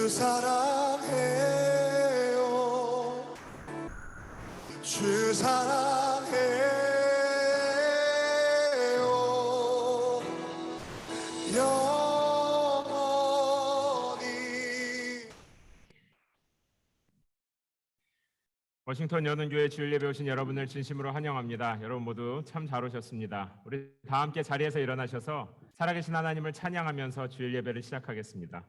사랑해요. 주 사랑해요. 영원히. 워싱턴 여는교회 주일 예배 오신 여러분을 진심으로 환영합니다. 여러분 모두 참 잘 오셨습니다. 우리 다 함께 자리에서 일어나셔서 살아계신 하나님을 찬양하면서 주일 예배를 시작하겠습니다.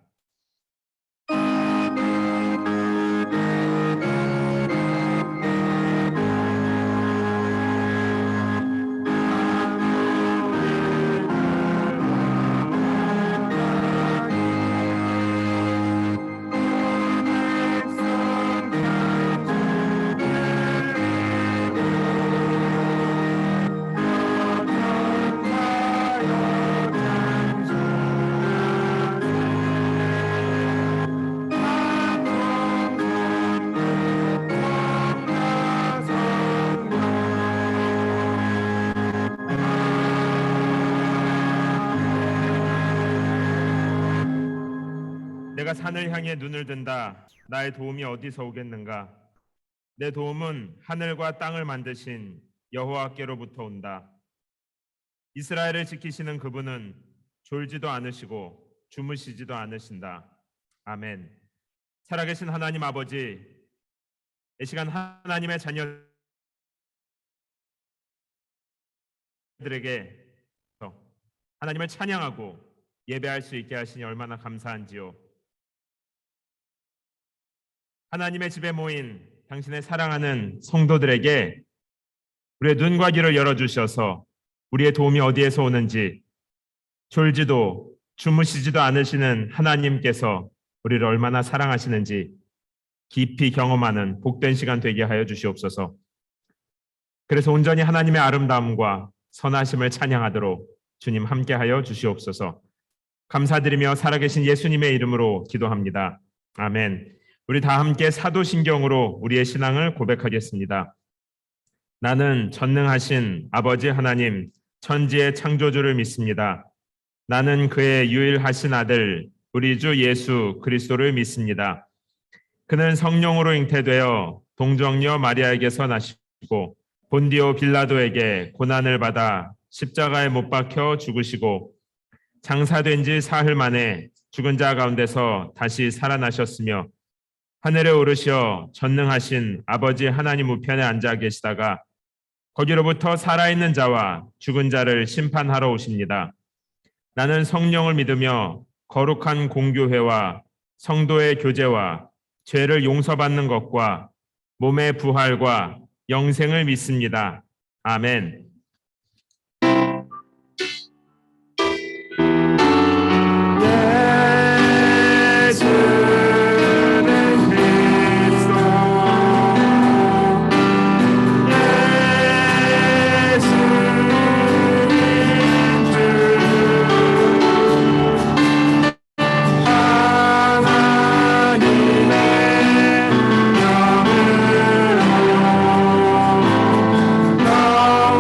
내가 산을 향해 눈을 든다. 나의 도움이 어디서 오겠는가? 내 도움은 하늘과 땅을 만드신 여호와께로부터 온다. 이스라엘을 지키시는 그분은 졸지도 않으시고 주무시지도 않으신다. 아멘. 살아계신 하나님 아버지, 이 시간 하나님의 자녀들에게 하나님을 찬양하고 예배할 수 있게 하시니 얼마나 감사한지요. 하나님의 집에 모인 당신의 사랑하는 성도들에게 우리의 눈과 귀를 열어주셔서 우리의 도움이 어디에서 오는지, 졸지도 주무시지도 않으시는 하나님께서 우리를 얼마나 사랑하시는지 깊이 경험하는 복된 시간 되게 하여 주시옵소서. 그래서 온전히 하나님의 아름다움과 선하심을 찬양하도록 주님 함께하여 주시옵소서. 감사드리며 살아계신 예수님의 이름으로 기도합니다. 아멘. 우리 다 함께 사도신경으로 우리의 신앙을 고백하겠습니다. 나는 전능하신 아버지 하나님, 천지의 창조주를 믿습니다. 나는 그의 유일하신 아들, 우리 주 예수 그리스도를 믿습니다. 그는 성령으로 잉태되어 동정녀 마리아에게서 나시고 본디오 빌라도에게 고난을 받아 십자가에 못 박혀 죽으시고 장사된 지 사흘 만에 죽은 자 가운데서 다시 살아나셨으며 하늘에 오르시어 전능하신 아버지 하나님 우편에 앉아 계시다가 거기로부터 살아있는 자와 죽은 자를 심판하러 오십니다. 나는 성령을 믿으며 거룩한 공교회와 성도의 교제와 죄를 용서받는 것과 몸의 부활과 영생을 믿습니다. 아멘.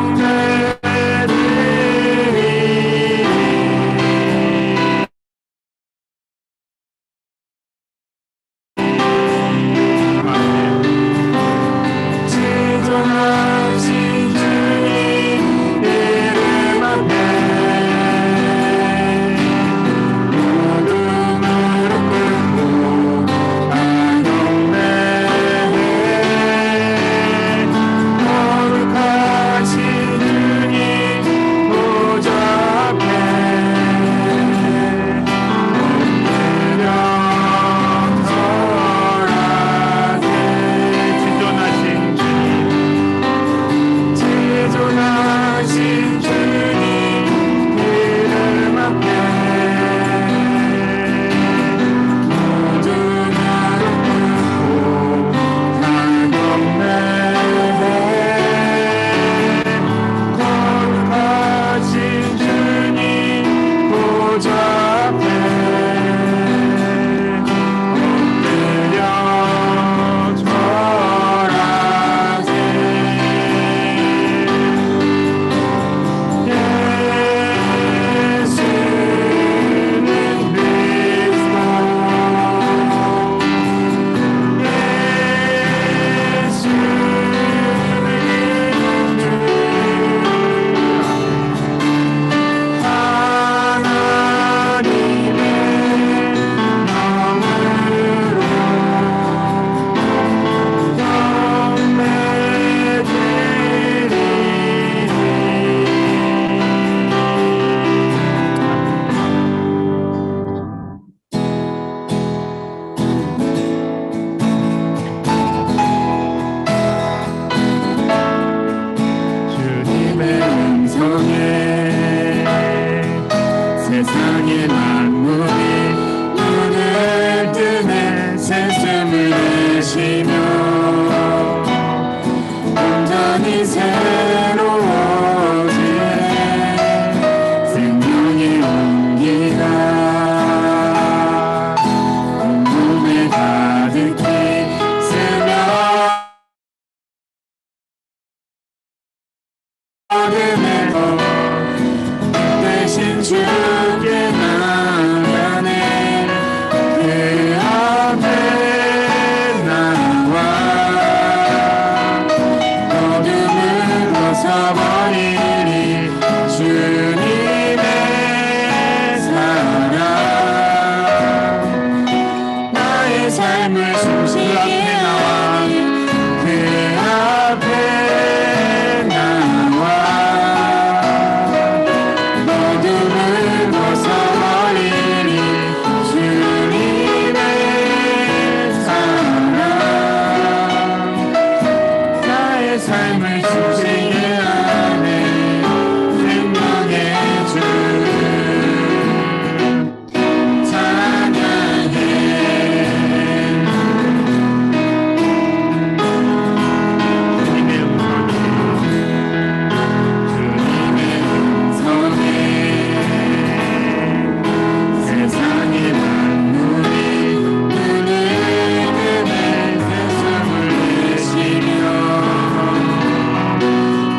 영원히 삶을 숨쉬게 하네 생명의 주 찬양해 주님의 음성에 세상의 만물이 눈을 뜨네 세상을 내시며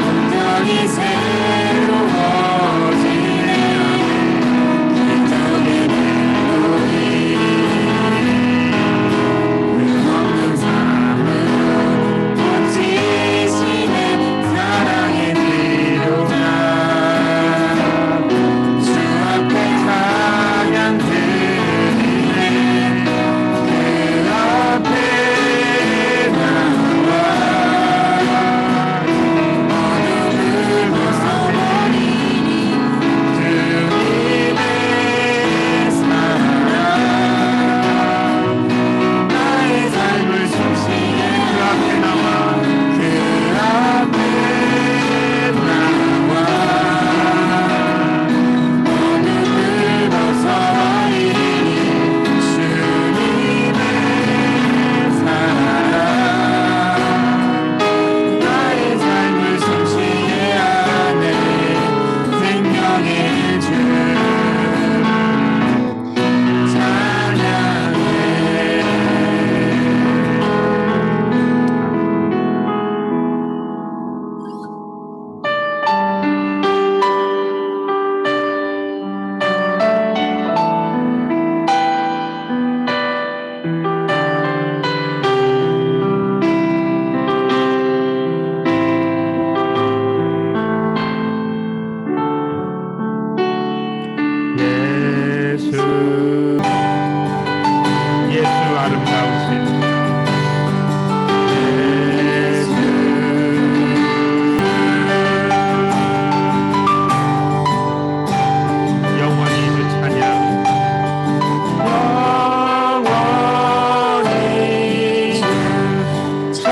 온전히 새로워지네 기적의 멜로디 끝없는 삶은 멋지시네 사랑의 기도가 주 앞에 찬양 드리네 그 앞에 나와 어둠을 벗어버리니 주님의 사랑 나의 삶을 숨쉬게 그 앞에 나와 그 앞에 나와 어둠을 벗어버리니 주님의 사랑 나의 삶을 숨쉬게 하네 생명의 주 찬양해 예수 아름다우신 예수 영원히 주 찬양 영원히 주 찬양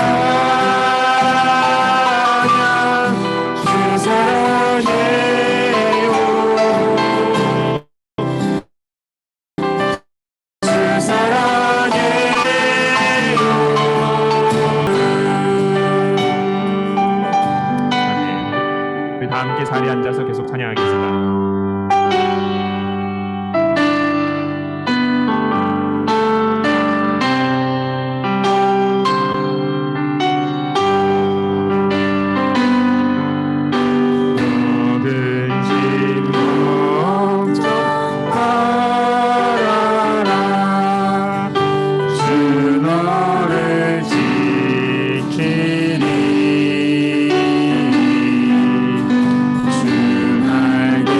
주 사랑해요 주 사랑해요 아멘. 우리 다 함께 자리에 앉아서 계속 찬양하겠습니다. 모든 짐 걱정 말아라 주 너를 지키리 주 날개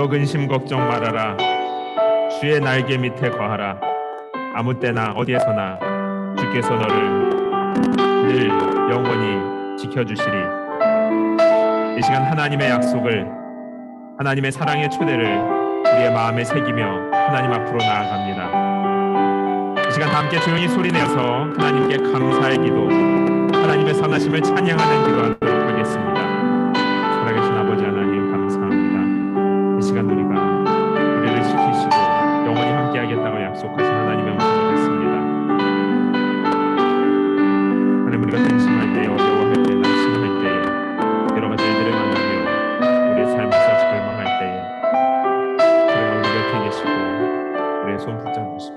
근심 걱정 말아라. 주의 날개 밑에 거하라. 아무 때나 어디에서나 주께서 너를 늘 영원히 지켜주시리. 이 시간 하나님의 약속을, 하나님의 사랑의 초대를 우리의 마음에 새기며 하나님 앞으로 나아갑니다. 이 시간 다 함께 조용히 소리내어서 하나님께 감사의 기도, 하나님의 선하심을 찬양하는 기도하도록 하겠습니다. 살아계신 아버지 하나님 감사합니다. 이 시간 우리를 지키시고 영원히 함께하겠다고 약속하신 하나님의 음성을 듣습니다. 하나님, 우리가 근심할 때에, 어려워할 때에, 낙심할 때에, 여러 가지 일들을 만나며 우리의 삶에서 절망할 때에 주님 우리 곁에 계시고 우리의 손 붙잡으시고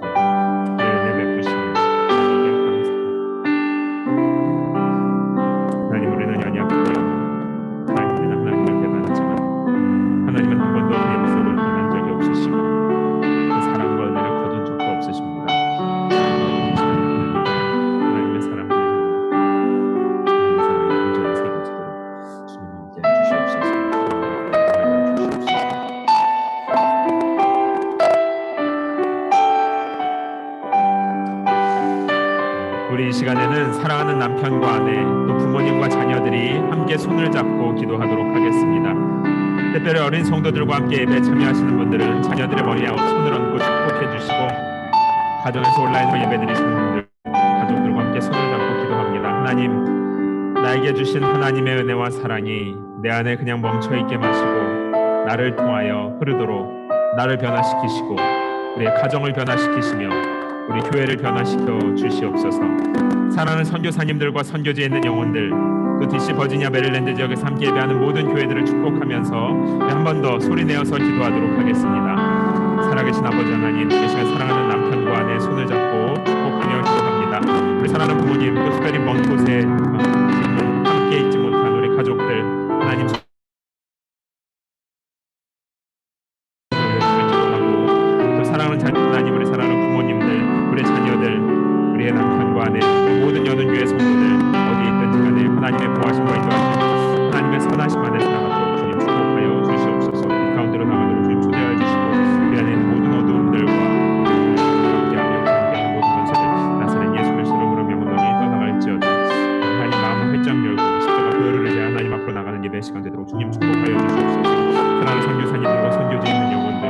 늘 은혜 베푸시며 하나님께 감사합니다. 하나님, 우리는 연약하여 우리는 하나님을 배반하지만 하나님은 한 번도 우리의 모습을 변한 적이 없으시고 그 사랑과 은혜를 거둔 적도 없으십니다. 하나님의 사랑을 온전히 새겨지도록 주님 함께 해주시옵소서. 우리 이 시간에는 사랑하는 남편과 아내 또 부모님과 자녀들이 함께 손을 잡고 기도하도록 하겠습니다. 특별히 어린 성도들과 함께 예배에 참여하시는 분들은 자녀들의 머리에 손을 얹고 축복해 주시고, 가정에서 온라인으로 예배드리시는 분들 가족들과 함께 손을 잡고 기도합니다. 하나님, 나에게 주신 하나님의 은혜와 사랑이 내 안에 그냥 멈춰있게 마시고 나를 통하여 흐르도록 나를 변화시키시고 우리의 가정을 변화시키시며 우리 교회를 변화시켜 주시옵소서. 사랑하는 선교사님들과 선교지에 있는 영혼들, 또 DC 버지니아 메릴랜드 지역에서 함께 예배하는 모든 교회들을 축복하면서 한 번 더 소리내어서 기도하도록 하겠습니다. 살아계신 아버지 하나님, 이 시간 사랑하는 남편과 아내 손을 잡고 축복하며 기도합니다. 우리 사랑하는 부모님, 또 특별히 먼 곳에 지금 함께 있지 못한 우리 가족들, 하나님 또 사랑하는 하나님, 우리 사랑하는 부모님들, 우리 자녀들, 우리의 남편과 아내, 모든 여든교회 성도들 어디 있든지 간에 하나님의 보호하심과 인도하심, 하나님의 선하심 안에 살아가도록 주님 축복하여 주시옵소서. 이 가운데로 나가도록 주님 초대하여 주시고 우리 안에 있는 모든 어두움들과 함께하며 모든 권세들 나사렛 예수 그리스도 이름으로 명령이 떠나갈지어다. 하나님 마음을 활짝 열고 십자가 보혈을 의해 하나님 앞으로 나가는 예배 시간 되도록 주님 축복하여 주시옵소서. 사랑하는 선교사님들과 선교지에 있는 영혼들,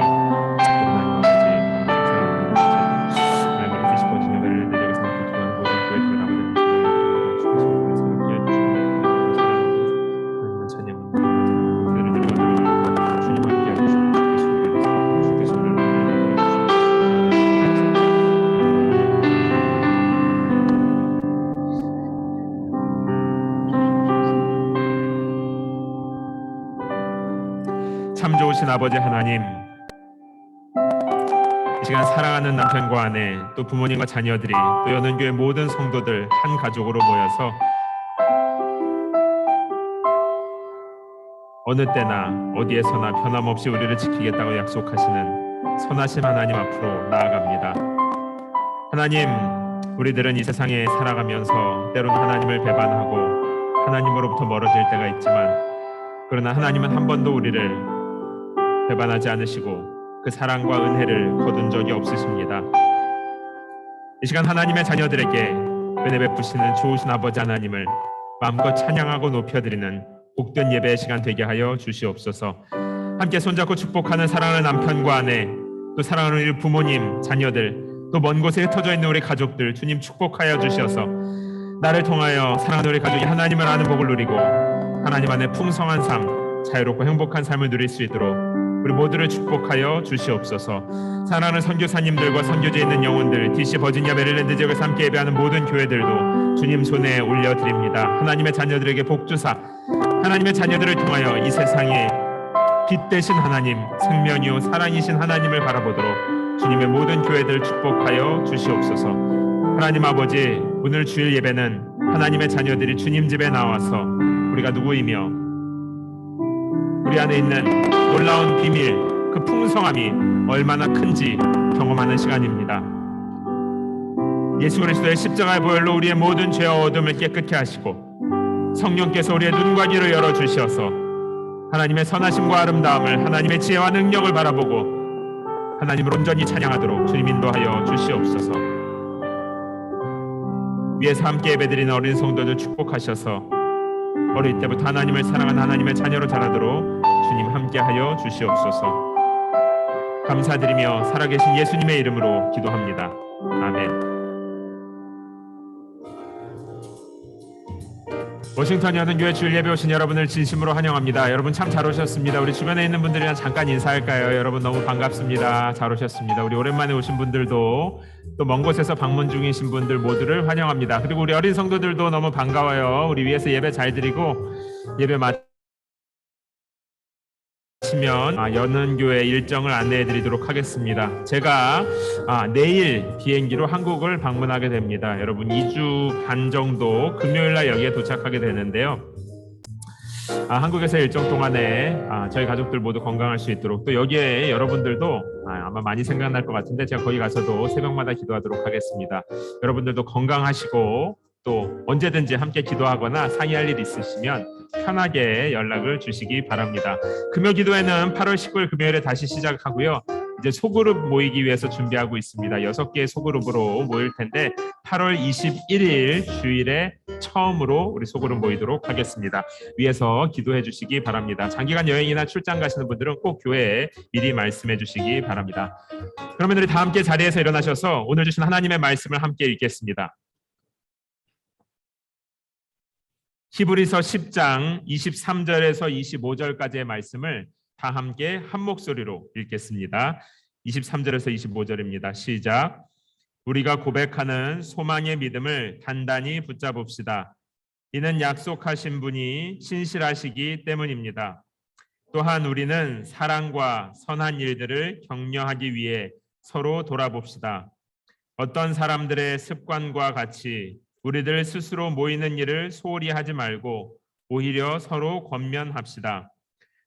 참 좋으신 아버지 하나님, 이 시간 사랑하는 남편과 아내, 또 부모님과 자녀들이, 또 연은교회 모든 성도들 한 가족으로 모여서 어느 때나 어디에서나 변함없이 우리를 지키겠다고 약속하시는 선하신 하나님 앞으로 나아갑니다. 하나님, 우리들은 이 세상에 살아가면서 때로는 하나님을 배반하고 하나님으로부터 멀어질 때가 있지만, 그러나 하나님은 한 번도 우리를 배반하지 않으시고 그 사랑과 은혜를 거둔 적이 없으십니다. 이 시간 하나님의 자녀들에게 은혜 베푸시는 좋으신 아버지 하나님을 마음껏 찬양하고 높여드리는 복된 예배의 시간 되게 하여 주시옵소서. 함께 손잡고 축복하는 사랑하는 남편과 아내, 또 사랑하는 우리 부모님, 자녀들, 또 먼 곳에 흩어져 있는 우리 가족들 주님 축복하여 주셔서 나를 통하여 사랑하는 우리 가족이 하나님을 아는 복을 누리고 하나님 안에 풍성한 삶, 자유롭고 행복한 삶을 누릴 수 있도록 우리 모두를 축복하여 주시옵소서. 사랑하는 선교사님들과 선교지에 있는 영혼들, DC 버지니아 메릴랜드 지역에서 함께 예배하는 모든 교회들도 주님 손에 올려드립니다. 하나님의 자녀들에게 복주사, 하나님의 자녀들을 통하여 이 세상에 빛 되신 하나님, 생명이요 사랑이신 하나님을 바라보도록 주님의 모든 교회들 축복하여 주시옵소서. 하나님 아버지, 오늘 주일 예배는 하나님의 자녀들이 주님 집에 나와서 우리가 누구이며 우리 안에 있는 놀라운 비밀, 그 풍성함이 얼마나 큰지 경험하는 시간입니다. 예수 그리스도의 십자가의 보혈로 우리의 모든 죄와 어둠을 깨끗게 하시고 성령께서 우리의 눈과 귀를 열어주셔서 하나님의 선하심과 아름다움을, 하나님의 지혜와 능력을 바라보고 하나님을 온전히 찬양하도록 주님 인도하여 주시옵소서. 위에서 함께 예배드리는 어린 성도들 축복하셔서 어릴 때부터 하나님을 사랑하는 하나님의 자녀로 자라도록 주님 함께하여 주시옵소서. 감사드리며 살아계신 예수님의 이름으로 기도합니다. 아멘. 워싱턴 여는교회 주일 예배 오신 여러분을 진심으로 환영합니다. 여러분 참 잘 오셨습니다. 우리 주변에 있는 분들이랑 잠깐 인사할까요? 여러분 너무 반갑습니다. 잘 오셨습니다. 우리 오랜만에 오신 분들도 또 먼 곳에서 방문 중이신 분들 모두를 환영합니다. 그리고 우리 어린 성도들도 너무 반가워요. 우리 위에서 예배 잘 드리고 예배 마치면 여는 교회 일정을 안내해 드리도록 하겠습니다. 제가 내일 비행기로 한국을 방문하게 됩니다. 여러분 2주 반 정도 금요일 날 여기에 도착하게 되는데요. 한국에서 일정 동안에 저희 가족들 모두 건강할 수 있도록, 또 여기에 여러분들도 아마 많이 생각날 것 같은데 제가 거기 가서도 새벽마다 기도하도록 하겠습니다. 여러분들도 건강하시고 또 언제든지 함께 기도하거나 상의할 일 있으시면 편하게 연락을 주시기 바랍니다. 금요 기도회는 8월 19일 금요일에 다시 시작하고요. 이제 소그룹 모이기 위해서 준비하고 있습니다. 6개의 소그룹으로 모일 텐데 8월 21일 주일에 처음으로 우리 소그룹 모이도록 하겠습니다. 위에서 기도해 주시기 바랍니다. 장기간 여행이나 출장 가시는 분들은 꼭 교회에 미리 말씀해 주시기 바랍니다. 그러면 우리 다 함께 자리에서 일어나셔서 오늘 주신 하나님의 말씀을 함께 읽겠습니다. 히브리서 10장 23절에서 25절까지의 말씀을 다 함께 한 목소리로 읽겠습니다. 23절에서 25절입니다. 시작. 우리가 고백하는 소망의 믿음을 단단히 붙잡읍시다. 이는 약속하신 분이 신실하시기 때문입니다. 또한 우리는 사랑과 선한 일들을 격려하기 위해 서로 돌아봅시다. 어떤 사람들의 습관과 같이 우리들 스스로 모이는 일을 소홀히 하지 말고 오히려 서로 권면합시다.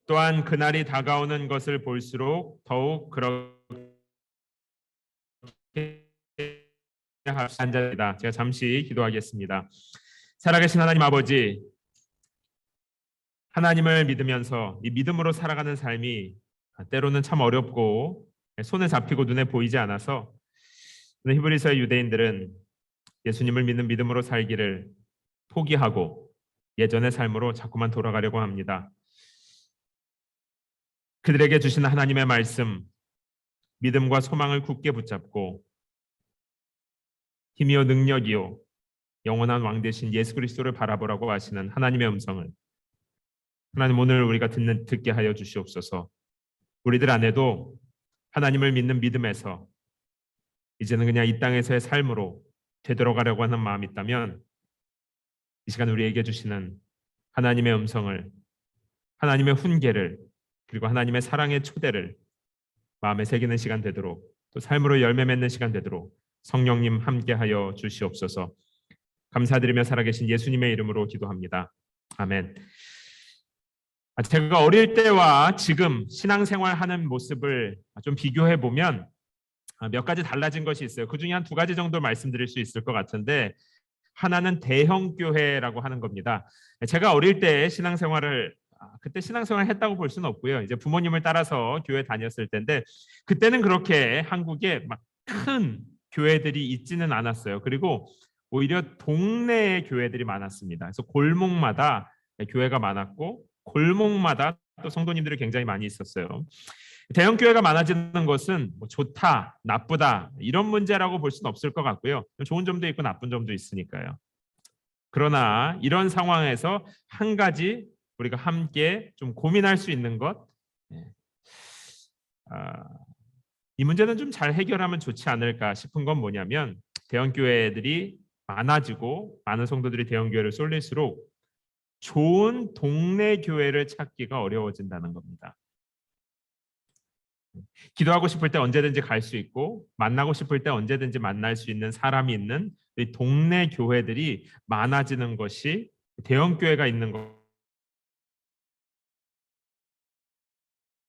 또한 그날이 다가오는 것을 볼수록 더욱 그렇게 합시다. 제가 잠시 기도하겠습니다. 살아계신 하나님 아버지, 하나님을 믿으면서 이 믿음으로 살아가는 삶이 때로는 참 어렵고 손에 잡히고 눈에 보이지 않아서 히브리서의 유대인들은 예수님을 믿는 믿음으로 살기를 포기하고 예전의 삶으로 자꾸만 돌아가려고 합니다. 그들에게 주신 하나님의 말씀, 믿음과 소망을 굳게 붙잡고 힘이요 능력이요 영원한 왕 되신 예수 그리스도를 바라보라고 하시는 하나님의 음성을 하나님 오늘 우리가 듣게 하여 주시옵소서. 우리들 안에도 하나님을 믿는 믿음에서 이제는 그냥 이 땅에서의 삶으로 되돌아가려고 하는 마음이 있다면 이 시간 우리에게 주시는 하나님의 음성을, 하나님의 훈계를, 그리고 하나님의 사랑의 초대를 마음에 새기는 시간 되도록, 또 삶으로 열매 맺는 시간 되도록 성령님 함께하여 주시옵소서. 감사드리며 살아계신 예수님의 이름으로 기도합니다. 아멘. 제가 어릴 때와 지금 신앙생활하는 모습을 좀 비교해 보면 몇 가지 달라진 것이 있어요. 그 중에 한 2가지 정도 말씀드릴 수 있을 것 같은데, 하나는 대형 교회라고 하는 겁니다. 제가 어릴 때 신앙생활을 그때 신앙생활 했다고 볼 수는 없고요. 이제 부모님을 따라서 교회 다녔을 텐데 그때는 그렇게 한국에 막 큰 교회들이 있지는 않았어요. 그리고 오히려 동네에 교회들이 많았습니다. 그래서 골목마다 교회가 많았고 골목마다 또 성도님들이 굉장히 많이 있었어요. 대형 교회가 많아지는 것은 뭐 좋다, 나쁘다 이런 문제라고 볼 수는 없을 것 같고요. 좋은 점도 있고 나쁜 점도 있으니까요. 그러나 이런 상황에서 한 가지 우리가 함께 좀 고민할 수 있는 것, 이 문제는 좀 잘 해결하면 좋지 않을까 싶은 건 뭐냐면, 대형 교회들이 많아지고 많은 성도들이 대형 교회를 쏠릴수록 좋은 동네 교회를 찾기가 어려워진다는 겁니다. 기도하고 싶을 때 언제든지 갈 수 있고 만나고 싶을 때 언제든지 만날 수 있는 사람이 있는 이 동네 교회들이 많아지는 것이 대형 교회가 있는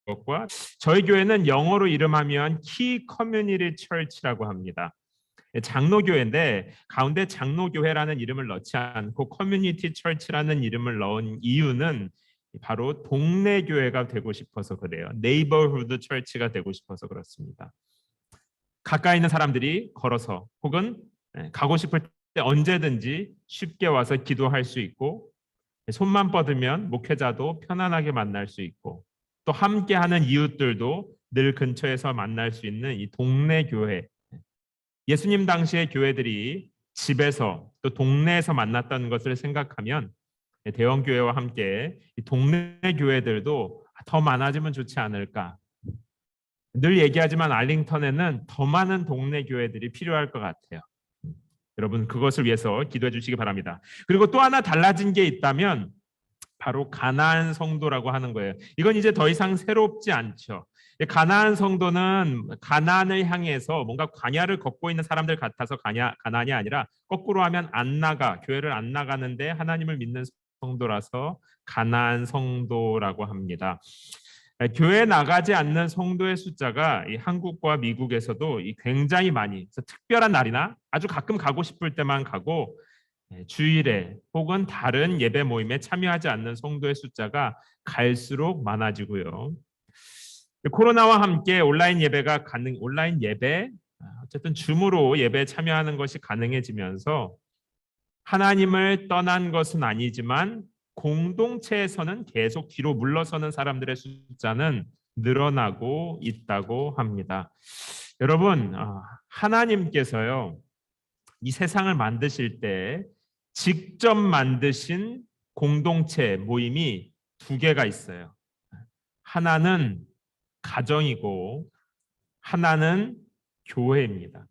것과, 저희 교회는 영어로 이름하면 키 커뮤니티 처치라고 합니다. 장로교회인데 가운데 장로교회라는 이름을 넣지 않고 커뮤니티 처치라는 이름을 넣은 이유는 바로 동네 교회가 되고 싶어서 그래요. 네이버후드 철치가 되고 싶어서 그렇습니다. 가까이 있는 사람들이 걸어서 혹은 가고 싶을 때 언제든지 쉽게 와서 기도할 수 있고, 손만 뻗으면 목회자도 편안하게 만날 수 있고, 또 함께하는 이웃들도 늘 근처에서 만날 수 있는 이 동네 교회. 예수님 당시의 교회들이 집에서 또 동네에서 만났던 것을 생각하면 대형 교회와 함께 이 동네 교회들도 더 많아지면 좋지 않을까. 늘 얘기하지만 알링턴에는 더 많은 동네 교회들이 필요할 것 같아요. 여러분 그것을 위해서 기도해 주시기 바랍니다. 그리고 또 하나 달라진 게 있다면 바로 가나안 성도라고 하는 거예요. 이건 이제 더 이상 새롭지 않죠. 가나안 성도는 가나안을 향해서 뭔가 광야를 걷고 있는 사람들 같아서 가나안이 아니라 거꾸로 하면 안 나가, 교회를 안 나가는데 하나님을 믿는 성도라서 가나안 성도라고 합니다. 교회 나가지 않는 성도의 숫자가 이 한국과 미국에서도 굉장히 많이, 특별한 날이나 아주 가끔 가고 싶을 때만 가고 주일에 혹은 다른 예배 모임에 참여하지 않는 성도의 숫자가 갈수록 많아지고요. 코로나와 함께 온라인 예배, 어쨌든 줌으로 예배에 참여하는 것이 가능해지면서 하나님을 떠난 것은 아니지만 공동체에서는 계속 뒤로 물러서는 사람들의 숫자는 늘어나고 있다고 합니다. 여러분, 하나님께서요, 이 세상을 만드실 때 직접 만드신 공동체 모임이 두 개가 있어요. 하나는 가정이고 하나는 교회입니다.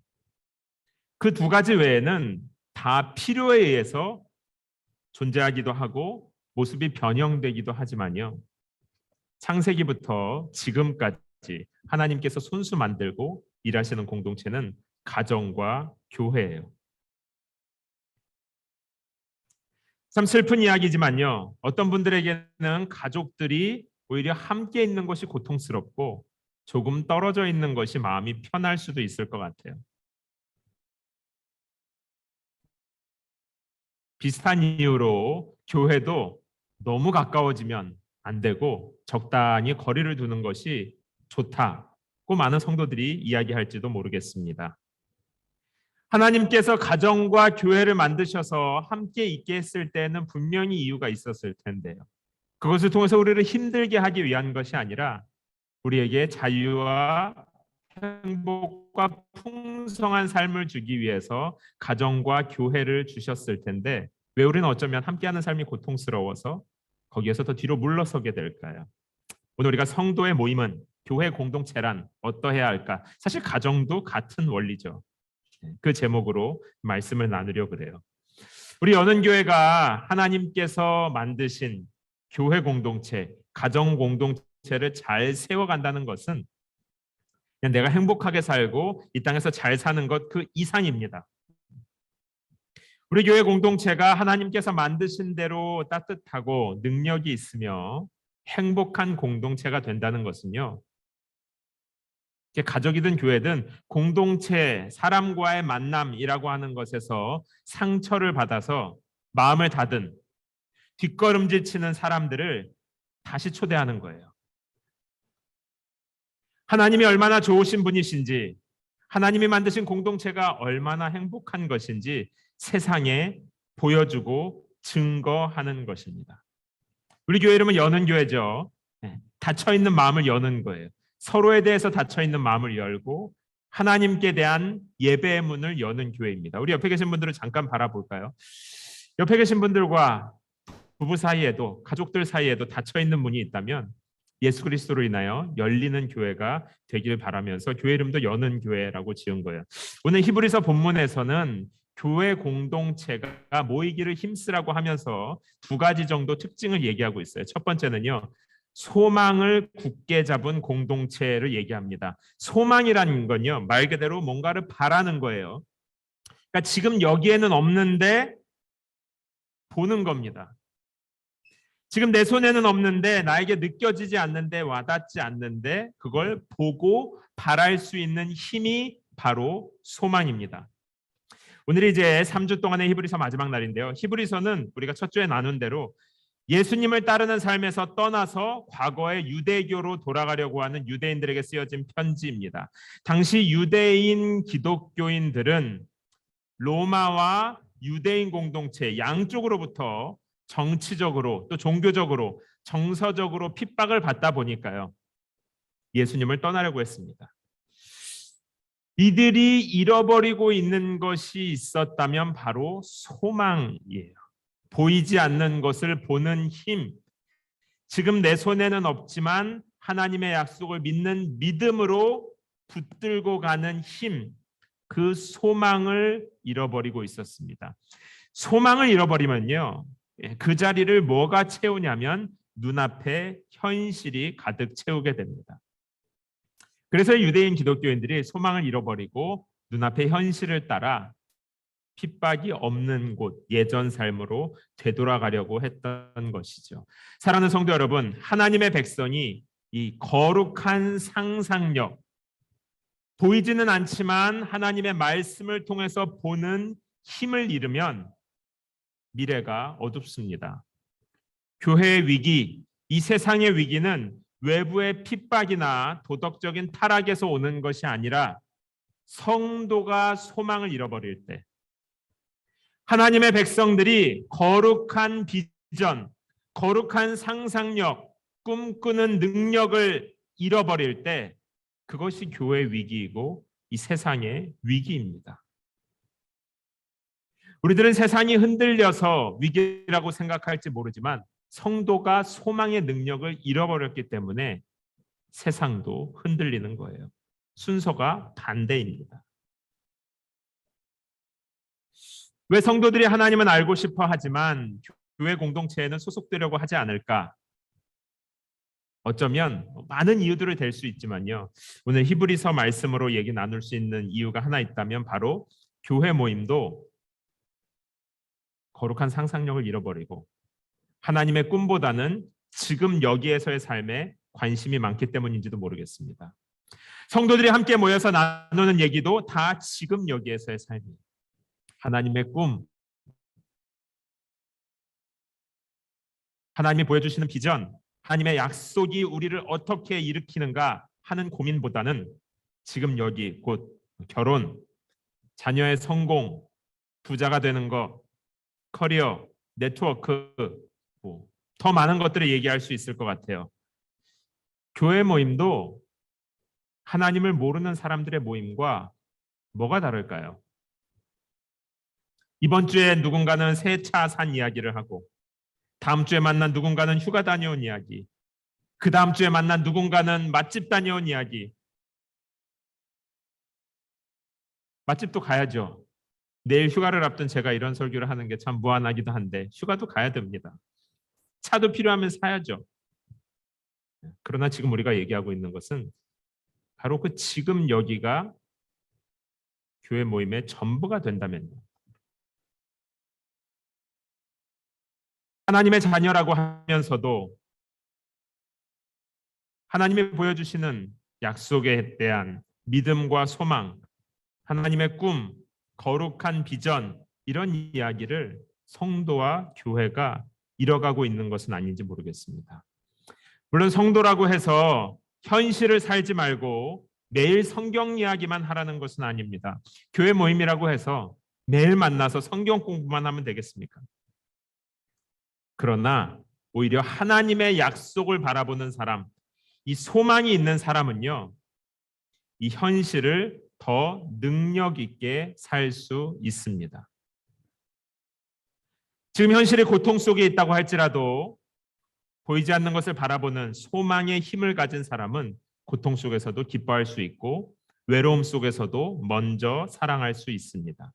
그 두 가지 외에는 다 필요에 의해서 존재하기도 하고 모습이 변형되기도 하지만요. 창세기부터 지금까지 하나님께서 손수 만들고 일하시는 공동체는 가정과 교회예요. 참 슬픈 이야기지만요. 어떤 분들에게는 가족들이 오히려 함께 있는 것이 고통스럽고 조금 떨어져 있는 것이 마음이 편할 수도 있을 것 같아요. 비슷한 이유로 교회도 너무 가까워지면 안 되고 적당히 거리를 두는 것이 좋다고 많은 성도들이 이야기할지도 모르겠습니다. 하나님께서 가정과 교회를 만드셔서 함께 있게 했을 때는 분명히 이유가 있었을 텐데요. 그것을 통해서 우리를 힘들게 하기 위한 것이 아니라 우리에게 자유와 행복과 풍성한 삶을 주기 위해서 가정과 교회를 주셨을 텐데 왜 우리는 어쩌면 함께하는 삶이 고통스러워서 거기에서 더 뒤로 물러서게 될까요? 오늘 우리가 성도의 모임은 교회 공동체란 어떠해야 할까? 사실 가정도 같은 원리죠. 그 제목으로 말씀을 나누려 그래요. 우리 연은교회가 하나님께서 만드신 교회 공동체, 가정 공동체를 잘 세워간다는 것은 그냥 내가 행복하게 살고 이 땅에서 잘 사는 것 그 이상입니다. 우리 교회 공동체가 하나님께서 만드신 대로 따뜻하고 능력이 있으며 행복한 공동체가 된다는 것은요. 가족이든 교회든 공동체, 사람과의 만남이라고 하는 것에서 상처를 받아서 마음을 닫은 뒷걸음질 치는 사람들을 다시 초대하는 거예요. 하나님이 얼마나 좋으신 분이신지, 하나님이 만드신 공동체가 얼마나 행복한 것인지 세상에 보여주고 증거하는 것입니다. 우리 교회 이름은 여는 교회죠. 닫혀있는 마음을 여는 거예요. 서로에 대해서 닫혀있는 마음을 열고 하나님께 대한 예배의 문을 여는 교회입니다. 우리 옆에 계신 분들을 잠깐 바라볼까요? 옆에 계신 분들과 부부 사이에도 가족들 사이에도 닫혀있는 문이 있다면 예수 그리스도로 인하여 열리는 교회가 되기를 바라면서 교회 이름도 여는 교회라고 지은 거예요. 오늘 히브리서 본문에서는 교회 공동체가 모이기를 힘쓰라고 하면서 두 가지 정도 특징을 얘기하고 있어요. 첫 번째는요. 소망을 굳게 잡은 공동체를 얘기합니다. 소망이라는 건요. 말 그대로 뭔가를 바라는 거예요. 그러니까 지금 여기에는 없는데 보는 겁니다. 지금 내 손에는 없는데 나에게 느껴지지 않는데 와닿지 않는데 그걸 보고 바랄 수 있는 힘이 바로 소망입니다. 오늘이 이제 3주 동안의 히브리서 마지막 날인데요. 히브리서는 우리가 첫 주에 나눈 대로 예수님을 따르는 삶에서 떠나서 과거의 유대교로 돌아가려고 하는 유대인들에게 쓰여진 편지입니다. 당시 유대인 기독교인들은 로마와 유대인 공동체 양쪽으로부터 정치적으로 또 종교적으로 정서적으로 핍박을 받다 보니까요. 예수님을 떠나려고 했습니다. 이들이 잃어버리고 있는 것이 있었다면 바로 소망이에요. 보이지 않는 것을 보는 힘. 지금 내 손에는 없지만 하나님의 약속을 믿는 믿음으로 붙들고 가는 힘. 그 소망을 잃어버리고 있었습니다. 소망을 잃어버리면요. 그 자리를 뭐가 채우냐면 눈앞에 현실이 가득 채우게 됩니다. 그래서 유대인 기독교인들이 소망을 잃어버리고 눈앞의 현실을 따라 핍박이 없는 곳, 예전 삶으로 되돌아가려고 했던 것이죠. 사랑하는 성도 여러분, 하나님의 백성이 이 거룩한 상상력, 보이지는 않지만 하나님의 말씀을 통해서 보는 힘을 잃으면 미래가 어둡습니다. 교회의 위기, 이 세상의 위기는 외부의 핍박이나 도덕적인 타락에서 오는 것이 아니라 성도가 소망을 잃어버릴 때, 하나님의 백성들이 거룩한 비전, 거룩한 상상력, 꿈꾸는 능력을 잃어버릴 때 그것이 교회의 위기이고 이 세상의 위기입니다. 우리들은 세상이 흔들려서 위기라고 생각할지 모르지만 성도가 소망의 능력을 잃어버렸기 때문에 세상도 흔들리는 거예요. 순서가 반대입니다. 왜 성도들이 하나님은 알고 싶어 하지만 교회 공동체에는 소속되려고 하지 않을까? 어쩌면 많은 이유들이 될 수 있지만요. 오늘 히브리서 말씀으로 얘기 나눌 수 있는 이유가 하나 있다면 바로 교회 모임도 거룩한 상상력을 잃어버리고 하나님의 꿈보다는 지금 여기에서의 삶에 관심이 많기 때문인지도 모르겠습니다. 성도들이 함께 모여서 나누는 얘기도 다 지금 여기에서의 삶이에요. 하나님의 꿈, 하나님이 보여주시는 비전, 하나님의 약속이 우리를 어떻게 일으키는가 하는 고민보다는 지금 여기 곧 결혼, 자녀의 성공, 부자가 되는 것, 커리어, 네트워크, 더 많은 것들을 얘기할 수 있을 것 같아요. 교회 모임도 하나님을 모르는 사람들의 모임과 뭐가 다를까요? 이번 주에 누군가는 새 차 산 이야기를 하고 다음 주에 만난 누군가는 휴가 다녀온 이야기, 그 다음 주에 만난 누군가는 맛집 다녀온 이야기. 맛집도 가야죠. 내일 휴가를 앞둔 제가 이런 설교를 하는 게 참 무안하기도 한데 휴가도 가야 됩니다. 차도 필요하면 사야죠. 그러나 지금 우리가 얘기하고 있는 것은 바로 그 지금 여기가 교회 모임의 전부가 된다면요. 하나님의 자녀라고 하면서도 하나님이 보여주시는 약속에 대한 믿음과 소망, 하나님의 꿈, 거룩한 비전, 이런 이야기를 성도와 교회가 잃어가고 있는 것은 아닌지 모르겠습니다. 물론 성도라고 해서 현실을 살지 말고 매일 성경 이야기만 하라는 것은 아닙니다. 교회 모임이라고 해서 매일 만나서 성경 공부만 하면 되겠습니까? 그러나 오히려 하나님의 약속을 바라보는 사람, 이 소망이 있는 사람은요, 이 현실을 더 능력 있게 살 수 있습니다. 지금 현실이 고통 속에 있다고 할지라도 보이지 않는 것을 바라보는 소망의 힘을 가진 사람은 고통 속에서도 기뻐할 수 있고 외로움 속에서도 먼저 사랑할 수 있습니다.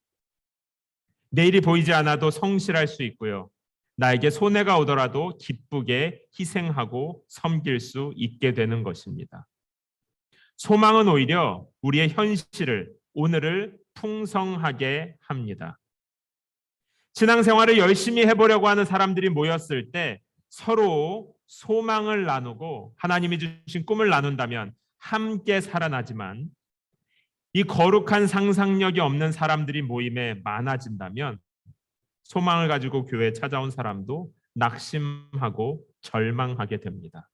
내일이 보이지 않아도 성실할 수 있고요. 나에게 손해가 오더라도 기쁘게 희생하고 섬길 수 있게 되는 것입니다. 소망은 오히려 우리의 현실을, 오늘을 풍성하게 합니다. 신앙생활을 열심히 해보려고 하는 사람들이 모였을 때 서로 소망을 나누고 하나님이 주신 꿈을 나눈다면 함께 살아나지만 이 거룩한 상상력이 없는 사람들이 모임에 많아진다면 소망을 가지고 교회에 찾아온 사람도 낙심하고 절망하게 됩니다.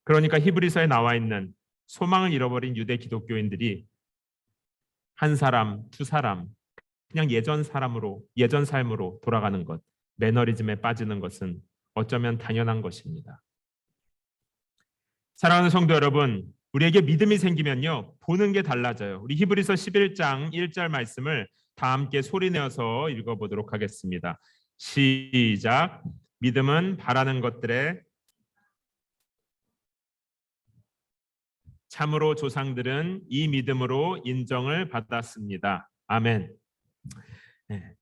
그러니까 히브리서에 나와 있는 소망을 잃어버린 유대 기독교인들이 한 사람, 두 사람 그냥 예전 삶으로 돌아가는 것, 매너리즘에 빠지는 것은 어쩌면 당연한 것입니다. 사랑하는 성도 여러분, 우리에게 믿음이 생기면요, 보는 게 달라져요. 우리 히브리서 11장 1절 말씀을 다 함께 소리내어서 읽어보도록 하겠습니다. 시작. 믿음은 바라는 것들에 참으로 조상들은 이 믿음으로 인정을 받았습니다. 아멘. 네.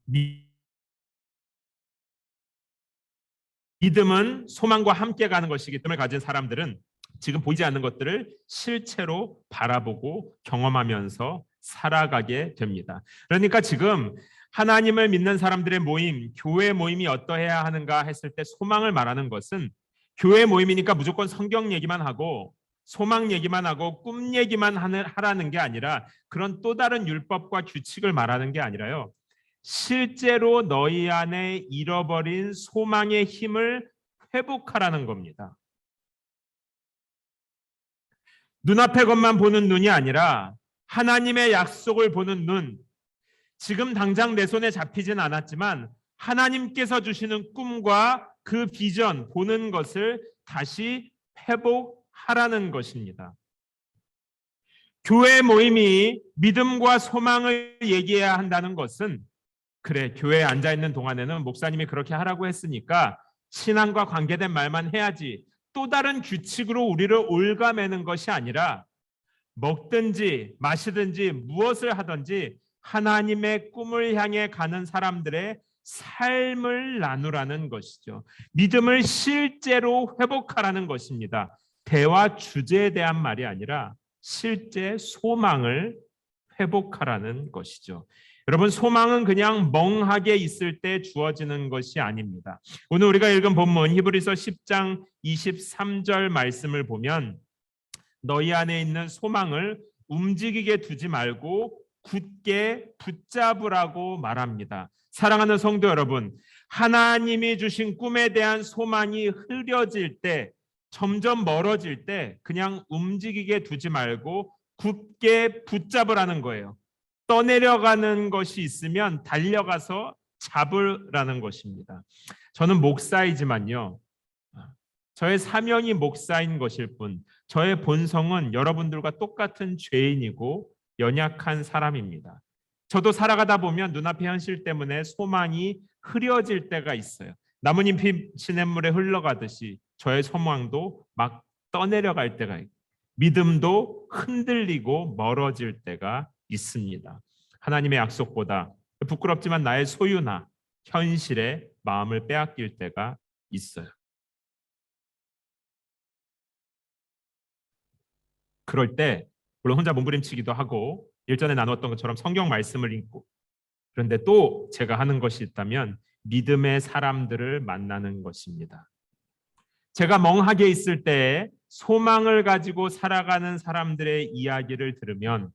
믿음은 소망과 함께 가는 것이기 때문에 가진 사람들은 지금 보이지 않는 것들을 실체로 바라보고 경험하면서 살아가게 됩니다. 그러니까 지금 하나님을 믿는 사람들의 모임, 교회 모임이 어떠해야 하는가 했을 때 소망을 말하는 것은 교회 모임이니까 무조건 성경 얘기만 하고 소망 얘기만 하고 꿈 얘기만 하라는 게 아니라 그런 또 다른 율법과 규칙을 말하는 게 아니라요. 실제로 너희 안에 잃어버린 소망의 힘을 회복하라는 겁니다. 눈앞의 것만 보는 눈이 아니라 하나님의 약속을 보는 눈. 지금 당장 내 손에 잡히진 않았지만 하나님께서 주시는 꿈과 그 비전 보는 것을 다시 회복하라는 것입니다. 교회 모임이 믿음과 소망을 얘기해야 한다는 것은 그래, 교회에 앉아있는 동안에는 목사님이 그렇게 하라고 했으니까 신앙과 관계된 말만 해야지 또 다른 규칙으로 우리를 올가매는 것이 아니라 먹든지 마시든지 무엇을 하든지 하나님의 꿈을 향해 가는 사람들의 삶을 나누라는 것이죠. 믿음을 실제로 회복하라는 것입니다. 대화 주제에 대한 말이 아니라 실제 소망을 회복하라는 것이죠. 여러분, 소망은 그냥 멍하게 있을 때 주어지는 것이 아닙니다. 오늘 우리가 읽은 본문 히브리서 10장 23절 말씀을 보면 너희 안에 있는 소망을 움직이게 두지 말고 굳게 붙잡으라고 말합니다. 사랑하는 성도 여러분, 하나님이 주신 꿈에 대한 소망이 흐려질 때, 점점 멀어질 때 그냥 움직이게 두지 말고 굳게 붙잡으라는 거예요. 떠내려가는 것이 있으면 달려가서 잡으라는 것입니다. 저는 목사이지만요, 저의 사명이 목사인 것일 뿐 저의 본성은 여러분들과 똑같은 죄인이고 연약한 사람입니다. 저도 살아가다 보면 눈앞의 현실 때문에 소망이 흐려질 때가 있어요. 나뭇잎이 시냇물에 흘러가듯이 저의 소망도 막 떠내려갈 때가 있고 믿음도 흔들리고 멀어질 때가 있습니다. 하나님의 약속보다 부끄럽지만 나의 소유나 현실에 마음을 빼앗길 때가 있어요. 그럴 때 물론 혼자 몸부림치기도 하고 일전에 나눴던 것처럼 성경 말씀을 읽고, 그런데 또 제가 하는 것이 있다면 믿음의 사람들을 만나는 것입니다. 제가 멍하게 있을 때 소망을 가지고 살아가는 사람들의 이야기를 들으면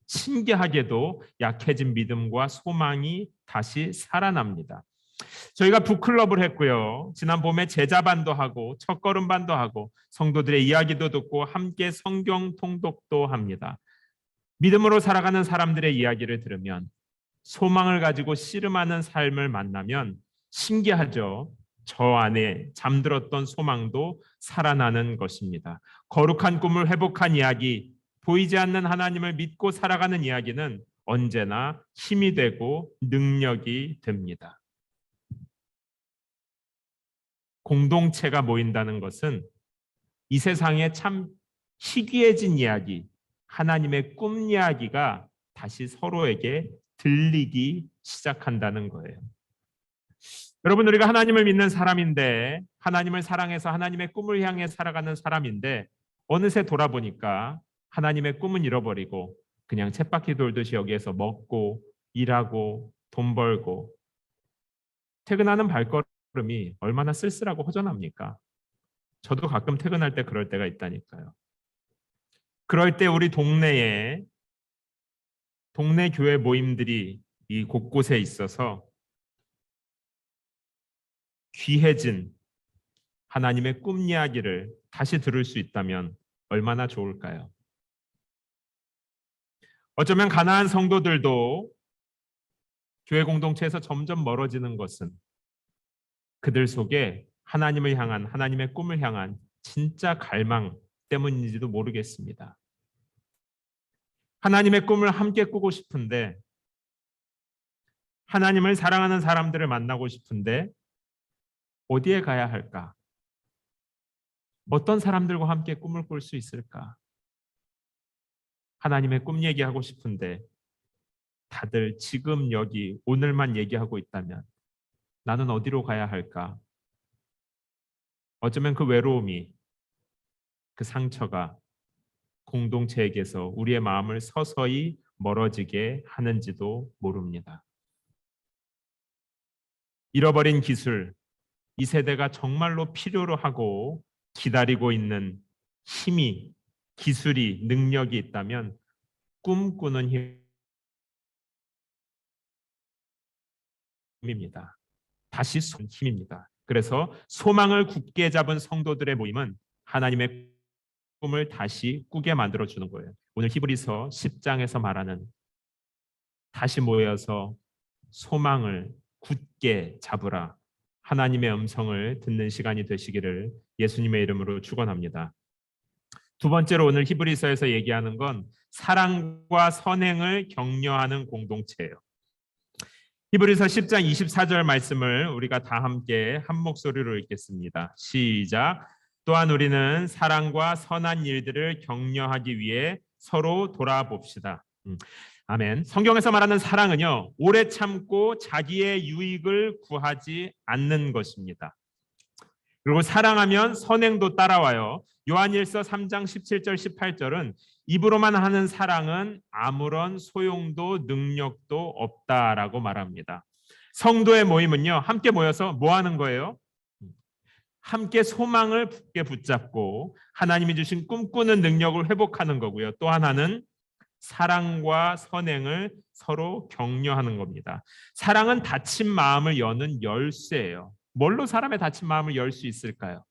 신기하게도 약해진 믿음과 소망이 다시 살아납니다. 저희가 북클럽을 했고요. 지난 봄에 제자반도 하고 첫걸음반도 하고 성도들의 이야기도 듣고 함께 성경 통독도 합니다. 믿음으로 살아가는 사람들의 이야기를 들으면 소망을 가지고 씨름하는 삶을 만나면 신기하죠. 저 안에 잠들었던 소망도 살아나는 것입니다. 거룩한 꿈을 회복한 이야기, 보이지 않는 하나님을 믿고 살아가는 이야기는 언제나 힘이 되고 능력이 됩니다. 공동체가 모인다는 것은 이 세상에 참 희귀해진 이야기, 하나님의 꿈 이야기가 다시 서로에게 들리기 시작한다는 거예요. 여러분, 우리가 하나님을 믿는 사람인데, 하나님을 사랑해서 하나님의 꿈을 향해 살아가는 사람인데, 어느새 돌아보니까 하나님의 꿈은 잃어버리고 그냥 쳇바퀴 돌듯이 여기에서 먹고 일하고 돈 벌고, 퇴근하는 발걸음이 얼마나 쓸쓸하고 허전합니까? 저도 가끔 퇴근할 때 그럴 때가 있다니까요. 그럴 때 우리 동네 교회 모임들이 이 곳곳에 있어서 귀해진 하나님의 꿈 이야기를 다시 들을 수 있다면 얼마나 좋을까요? 어쩌면 가나안 성도들도 교회 공동체에서 점점 멀어지는 것은 그들 속에 하나님을 향한, 하나님의 꿈을 향한 진짜 갈망 때문인지도 모르겠습니다. 하나님의 꿈을 함께 꾸고 싶은데, 하나님을 사랑하는 사람들을 만나고 싶은데 어디에 가야 할까? 어떤 사람들과 함께 꿈을 꿀 수 있을까? 하나님의 꿈 얘기하고 싶은데 다들 지금 여기 오늘만 얘기하고 있다면 나는 어디로 가야 할까? 어쩌면 그 외로움이, 그 상처가 공동체에게서 우리의 마음을 서서히 멀어지게 하는지도 모릅니다. 잃어버린 기술, 이 세대가 정말로 필요로 하고 기다리고 있는 힘이, 기술이, 능력이 있다면 꿈꾸는 힘입니다. 다시 힘입니다. 그래서 소망을 굳게 잡은 성도들의 모임은 하나님의 꿈을 다시 꾸게 만들어주는 거예요. 오늘 히브리서 10장에서 말하는 다시 모여서 소망을 굳게 잡으라, 하나님의 음성을 듣는 시간이 되시기를 예수님의 이름으로 축원합니다. 두 번째로 오늘 히브리서에서 얘기하는 건 사랑과 선행을 격려하는 공동체예요. 히브리서 10장 24절 말씀을 우리가 다 함께 한 목소리로 읽겠습니다. 시작. 또한 우리는 사랑과 선한 일들을 격려하기 위해 서로 돌아봅시다. 아멘. 성경에서 말하는 사랑은요, 오래 참고 자기의 유익을 구하지 않는 것입니다. 그리고 사랑하면 선행도 따라와요. 요한일서 3장 17절 18절은 입으로만 하는 사랑은 아무런 소용도 능력도 없다라고 말합니다. 성도의 모임은요, 함께 모여서 뭐 하는 거예요? 함께 소망을 굳게 붙잡고 하나님이 주신 꿈꾸는 능력을 회복하는 거고요. 또 하나는 사랑과 선행을 서로 격려하는 겁니다. 사랑은 닫힌 마음을 여는 열쇠예요. 뭘로 사람의 닫힌 마음을 열 수 있을까요?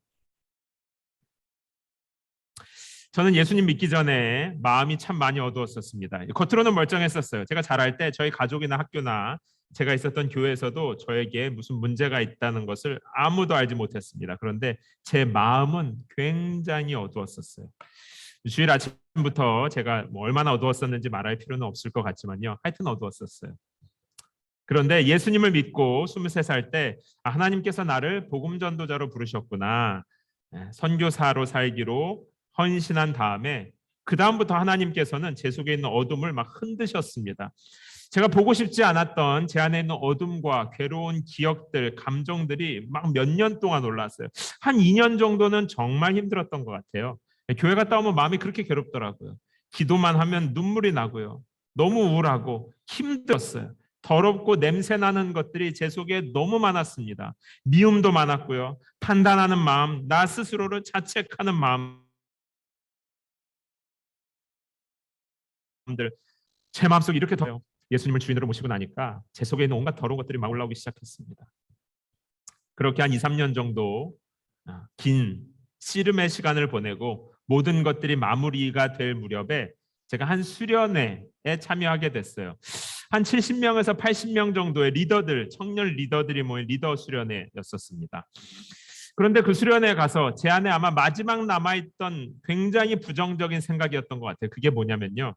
저는 예수님 믿기 전에 마음이 참 많이 어두웠었습니다. 겉으로는 멀쩡했었어요. 제가 자랄 때 저희 가족이나 학교나 제가 있었던 교회에서도 저에게 무슨 문제가 있다는 것을 아무도 알지 못했습니다. 그런데 제 마음은 굉장히 어두웠었어요. 주일 아침부터 제가 뭐 얼마나 어두웠었는지 말할 필요는 없을 것 같지만요. 하여튼 어두웠었어요. 그런데 예수님을 믿고 23살 때 하나님께서 나를 복음 전도자로 부르셨구나. 선교사로 살기로 헌신한 다음에 그 다음부터 하나님께서는 제 속에 있는 어둠을 막 흔드셨습니다. 제가 보고 싶지 않았던 제 안에 있는 어둠과 괴로운 기억들, 감정들이 막 몇 년 동안 올랐어요. 한 2년 정도는 정말 힘들었던 것 같아요. 교회 갔다 오면 마음이 그렇게 괴롭더라고요. 기도만 하면 눈물이 나고요. 너무 우울하고 힘들었어요. 더럽고 냄새나는 것들이 제 속에 너무 많았습니다. 미움도 많았고요. 판단하는 마음, 나 스스로를 자책하는 마음들, 제 마음속에 이렇게 더요. 예수님을 주인으로 모시고 나니까 제 속에 있는 온갖 더러운 것들이 막 올라오기 시작했습니다. 그렇게 한 2, 3년 정도 긴 씨름의 시간을 보내고 모든 것들이 마무리가 될 무렵에 제가 한 수련회에 참여하게 됐어요. 한 70명에서 80명 정도의 리더들, 청년 리더들이 모인 리더 수련회였었습니다. 그런데 그 수련회에 가서 제 안에 아마 마지막 남아있던 굉장히 부정적인 생각이었던 것 같아요. 그게 뭐냐면요.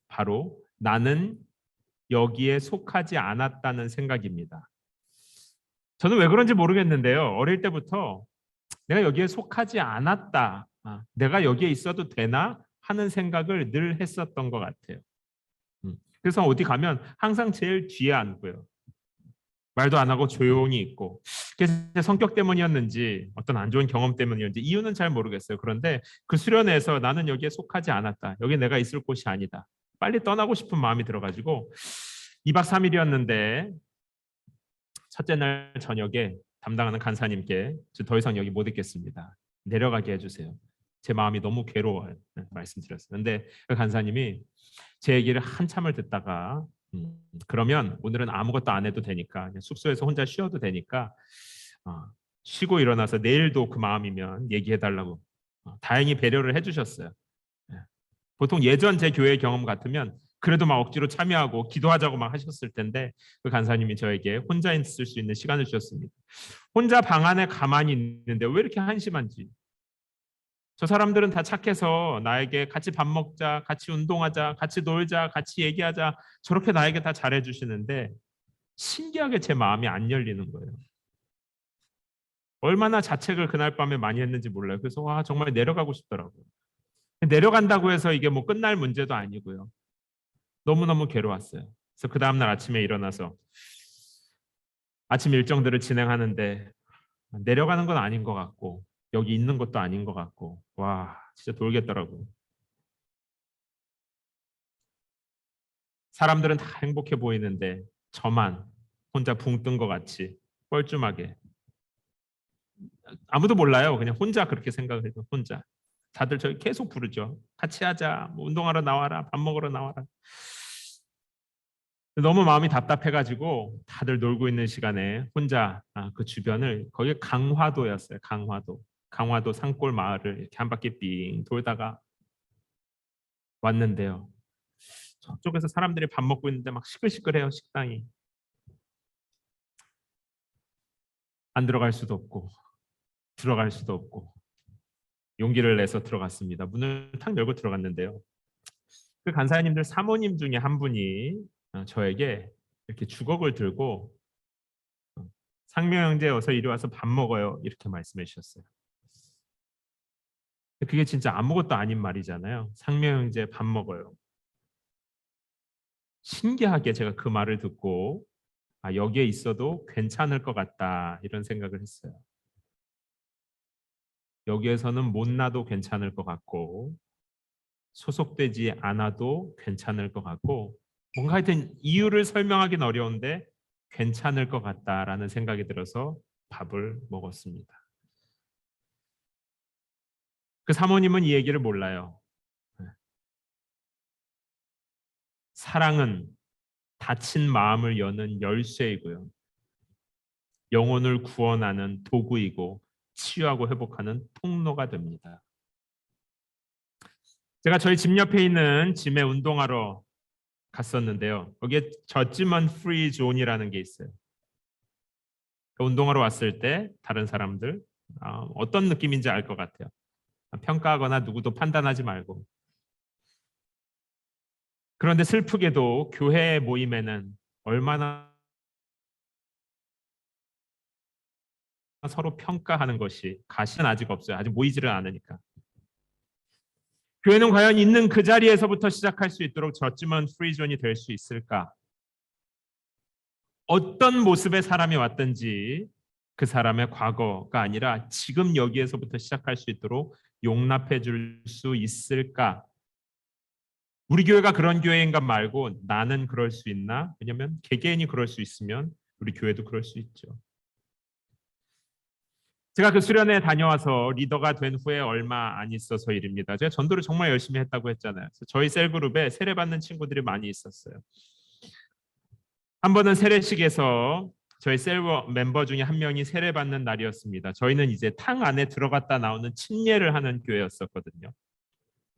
바로 나는 여기에 속하지 않았다는 생각입니다. 저는 왜 그런지 모르겠는데요. 어릴 때부터 내가 여기에 속하지 않았다. 내가 여기에 있어도 되나? 하는 생각을 늘 했었던 것 같아요. 그래서 어디 가면 항상 제일 뒤에 앉고요. 말도 안 하고 조용히 있고. 그래서 제 성격 때문이었는지 어떤 안 좋은 경험 때문이었는지 이유는 잘 모르겠어요. 그런데 그 수련회에서 나는 여기에 속하지 않았다. 여기 내가 있을 곳이 아니다. 빨리 떠나고 싶은 마음이 들어가지고 2박 3일이었는데 첫째 날 저녁에 담당하는 간사님께 더 이상 여기 못 있겠습니다. 내려가게 해주세요. 제 마음이 너무 괴로워요. 말씀드렸어요. 근데 그 간사님이 제 얘기를 한참을 듣다가 그러면 오늘은 아무것도 안 해도 되니까 그냥 숙소에서 혼자 쉬어도 되니까 쉬고 일어나서 내일도 그 마음이면 얘기해달라고 다행히 배려를 해주셨어요. 예. 보통 예전 제 교회 경험 같으면 그래도 막 억지로 참여하고 기도하자고 막 하셨을 텐데 그 간사님이 저에게 혼자 있을 수 있는 시간을 주셨습니다. 혼자 방 안에 가만히 있는데 왜 이렇게 한심한지. 저 사람들은 다 착해서 나에게 같이 밥 먹자, 같이 운동하자, 같이 놀자, 같이 얘기하자 저렇게 나에게 다 잘해주시는데 신기하게 제 마음이 안 열리는 거예요. 얼마나 자책을 그날 밤에 많이 했는지 몰라요. 그래서 와 정말 내려가고 싶더라고요. 내려간다고 해서 이게 뭐 끝날 문제도 아니고요. 너무너무 괴로웠어요. 그래서 그 다음날 아침에 일어나서 아침 일정들을 진행하는데 내려가는 건 아닌 것 같고 여기 있는 것도 아닌 것 같고 와 진짜 돌겠더라고요. 사람들은 다 행복해 보이는데 저만 혼자 붕 뜬 것 같이 뻘쭘하게 아무도 몰라요. 그냥 혼자 그렇게 생각을 해요. 혼자. 다들 저희 계속 부르죠. 같이 하자. 뭐 운동하러 나와라. 밥 먹으러 나와라. 너무 마음이 답답해가지고 다들 놀고 있는 시간에 혼자 그 주변을 거기 강화도였어요. 강화도. 강화도 산골 마을을 이렇게 한 바퀴 삥 돌다가 왔는데요. 저쪽에서 사람들이 밥 먹고 있는데 막 시끌시끌해요. 식당이. 안 들어갈 수도 없고 들어갈 수도 없고 용기를 내서 들어갔습니다. 문을 탁 열고 들어갔는데요. 그 간사님들 사모님 중에 한 분이 저에게 이렇게 주걱을 들고 상명 형제 어서 이리 와서 밥 먹어요 이렇게 말씀해 주셨어요. 그게 진짜 아무것도 아닌 말이잖아요. 상명 형제 밥 먹어요. 신기하게 제가 그 말을 듣고 여기에 있어도 괜찮을 것 같다 이런 생각을 했어요. 여기에서는 못 나도 괜찮을 것 같고 소속되지 않아도 괜찮을 것 같고 뭔가 하여튼 이유를 설명하기는 어려운데 괜찮을 것 같다라는 생각이 들어서 밥을 먹었습니다. 그 사모님은 이 얘기를 몰라요. 사랑은 닫힌 마음을 여는 열쇠이고요. 영혼을 구원하는 도구이고 치유하고 회복하는 통로가 됩니다. 제가 저희 집 옆에 있는 짐에 운동하러 갔었는데요. 거기에 저지먼 프리 존이라는 게 있어요. 운동하러 왔을 때 다른 사람들 어떤 느낌인지 알 것 같아요. 평가하거나 누구도 판단하지 말고. 그런데 슬프게도 교회 모임에는 얼마나 서로 평가하는 것이 가시는 아직 없어요. 아직 모이지를 않으니까. 교회는 과연 있는 그 자리에서부터 시작할 수 있도록 저지먼 프리존이 될 수 있을까? 어떤 모습의 사람이 왔든지 그 사람의 과거가 아니라 지금 여기에서부터 시작할 수 있도록 용납해 줄 수 있을까? 우리 교회가 그런 교회인가 말고 나는 그럴 수 있나? 왜냐하면 개개인이 그럴 수 있으면 우리 교회도 그럴 수 있죠. 제가 그 수련회 다녀와서 리더가 된 후에 얼마 안 있어서 일입니다. 제가 전도를 정말 열심히 했다고 했잖아요. 그래서 저희 셀그룹에 세례받는 친구들이 많이 있었어요. 한 번은 세례식에서 저희 셀 멤버 중에 한 명이 세례받는 날이었습니다. 저희는 이제 탕 안에 들어갔다 나오는 침례를 하는 교회였었거든요.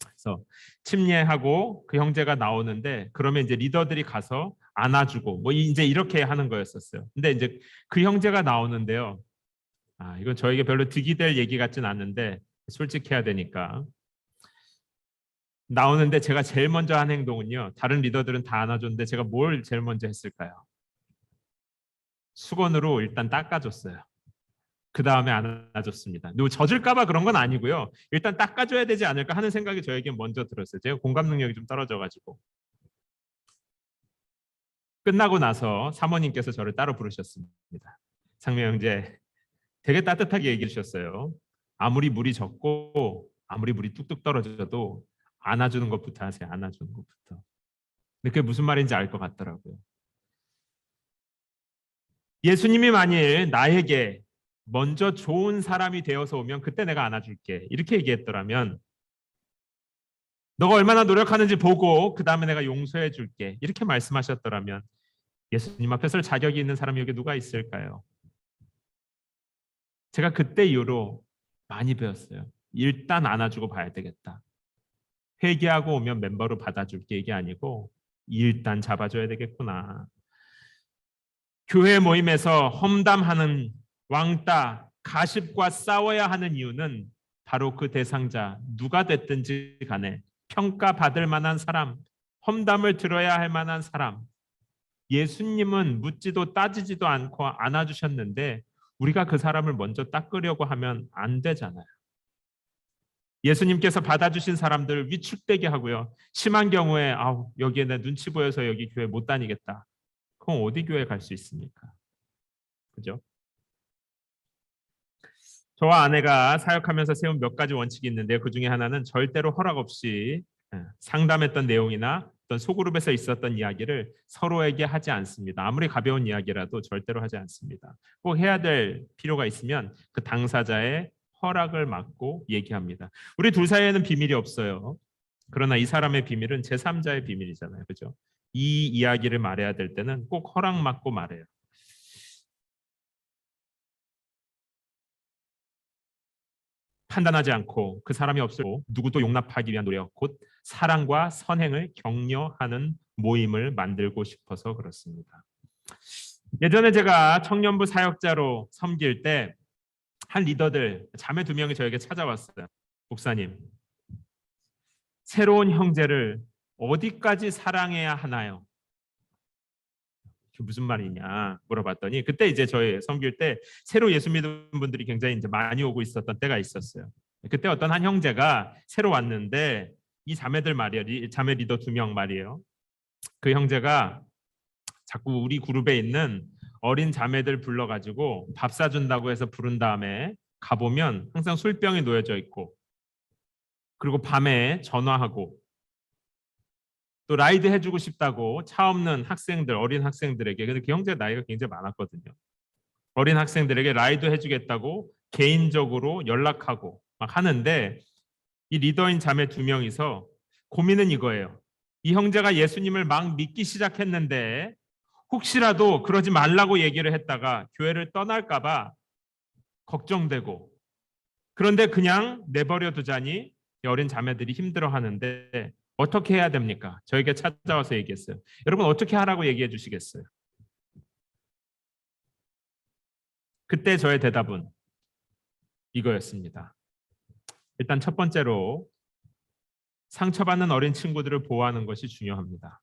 그래서 침례하고 그 형제가 나오는데 그러면 이제 리더들이 가서 안아주고 뭐 이제 이렇게 하는 거였었어요. 근데 이제 그 형제가 나오는데요. 이건 저에게 별로 득이 될 얘기 같진 않은데 솔직해야 되니까 나오는데 제가 제일 먼저 한 행동은요. 다른 리더들은 다 안아줬는데 제가 뭘 제일 먼저 했을까요? 수건으로 일단 닦아줬어요. 그 다음에 안아줬습니다. 누구 젖을까봐 그런 건 아니고요. 일단 닦아줘야 되지 않을까 하는 생각이 저에게 먼저 들었어요. 제가 공감 능력이 좀 떨어져가지고. 끝나고 나서 사모님께서 저를 따로 부르셨습니다. 상명 형제 되게 따뜻하게 얘기해 주셨어요. 아무리 물이 적고 아무리 물이 뚝뚝 떨어져도 안아주는 것부터 하세요. 안아주는 것부터. 근데 그게 무슨 말인지 알 것 같더라고요. 예수님이 만일 나에게 먼저 좋은 사람이 되어서 오면 그때 내가 안아줄게. 이렇게 얘기했더라면 너가 얼마나 노력하는지 보고 그 다음에 내가 용서해 줄게. 이렇게 말씀하셨더라면 예수님 앞에 설 자격이 있는 사람이 여기 누가 있을까요? 제가 그때 이후로 많이 배웠어요. 일단 안아주고 봐야 되겠다. 회개하고 오면 멤버로 받아줄게 이게 아니고 일단 잡아줘야 되겠구나. 교회 모임에서 험담하는 왕따, 가십과 싸워야 하는 이유는 바로 그 대상자 누가 됐든지 간에 평가받을 만한 사람, 험담을 들어야 할 만한 사람, 예수님은 묻지도 따지지도 않고 안아주셨는데 우리가 그 사람을 먼저 닦으려고 하면 안 되잖아요. 예수님께서 받아주신 사람들 위축되게 하고요. 심한 경우에 여기에 내 눈치 보여서 여기 교회 못 다니겠다. 그럼 어디 교회 갈 수 있습니까? 그죠? 저와 아내가 사역하면서 세운 몇 가지 원칙이 있는데 그 중에 하나는 절대로 허락 없이 상담했던 내용이나 어떤 소그룹에서 있었던 이야기를 서로에게 하지 않습니다. 아무리 가벼운 이야기라도 절대로 하지 않습니다. 꼭 해야 될 필요가 있으면 그 당사자의 허락을 받고 얘기합니다. 우리 둘 사이에는 비밀이 없어요. 그러나 이 사람의 비밀은 제3자의 비밀이잖아요. 그죠? 이 이야기를 말해야 될 때는 꼭 허락 받고 말해요. 판단하지 않고 그 사람이 없을 때 누구도 용납하기 위한 노력, 곧 사랑과 선행을 격려하는 모임을 만들고 싶어서 그렇습니다. 예전에 제가 청년부 사역자로 섬길 때 한 리더들, 자매 2명이 저에게 찾아왔어요. 목사님, 새로운 형제를 어디까지 사랑해야 하나요? 무슨 말이냐 물어봤더니 그때 이제 저희 섬길 때 새로 예수 믿은 분들이 굉장히 이제 많이 오고 있었던 때가 있었어요. 그때 어떤 한 형제가 새로 왔는데 이 자매들 말이에요. 자매 리더 2명 말이에요. 그 형제가 자꾸 우리 그룹에 있는 어린 자매들 불러가지고 밥 사준다고 해서 부른 다음에 가보면 항상 술병이 놓여져 있고 그리고 밤에 전화하고 또 라이드 해주고 싶다고 차 없는 학생들, 어린 학생들에게, 근데 그 형제 나이가 굉장히 많았거든요. 어린 학생들에게 라이드 해주겠다고 개인적으로 연락하고 막 하는데 이 리더인 자매 2명이서 고민은 이거예요. 이 형제가 예수님을 막 믿기 시작했는데 혹시라도 그러지 말라고 얘기를 했다가 교회를 떠날까 봐 걱정되고 그런데 그냥 내버려 두자니 어린 자매들이 힘들어하는데 어떻게 해야 됩니까? 저에게 찾아와서 얘기했어요. 여러분 어떻게 하라고 얘기해 주시겠어요? 그때 저의 대답은 이거였습니다. 일단 첫 번째로 상처받는 어린 친구들을 보호하는 것이 중요합니다.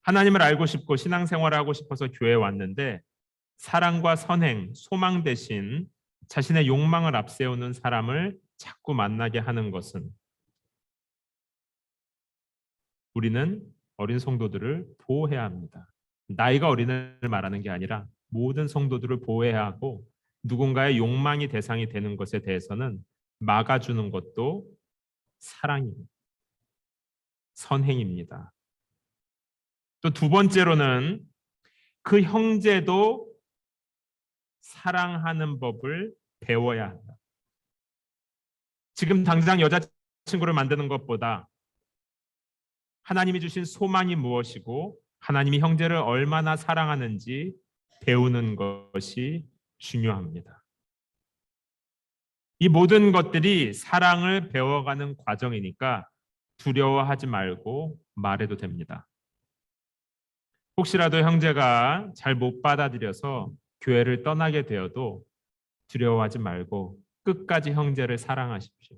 하나님을 알고 싶고 신앙생활을 하고 싶어서 교회에 왔는데 사랑과 선행, 소망 대신 자신의 욕망을 앞세우는 사람을 자꾸 만나게 하는 것은 우리는 어린 성도들을 보호해야 합니다. 나이가 어린을 말하는 게 아니라 모든 성도들을 보호해야 하고 누군가의 욕망이 대상이 되는 것에 대해서는 막아주는 것도 사랑입니다. 선행입니다. 또 2번째로는 그 형제도 사랑하는 법을 배워야 한다. 지금 당장 여자친구를 만드는 것보다 하나님이 주신 소망이 무엇이고 하나님이 형제를 얼마나 사랑하는지 배우는 것이 중요합니다. 이 모든 것들이 사랑을 배워가는 과정이니까 두려워하지 말고 말해도 됩니다. 혹시라도 형제가 잘 못 받아들여서 교회를 떠나게 되어도 두려워하지 말고 끝까지 형제를 사랑하십시오.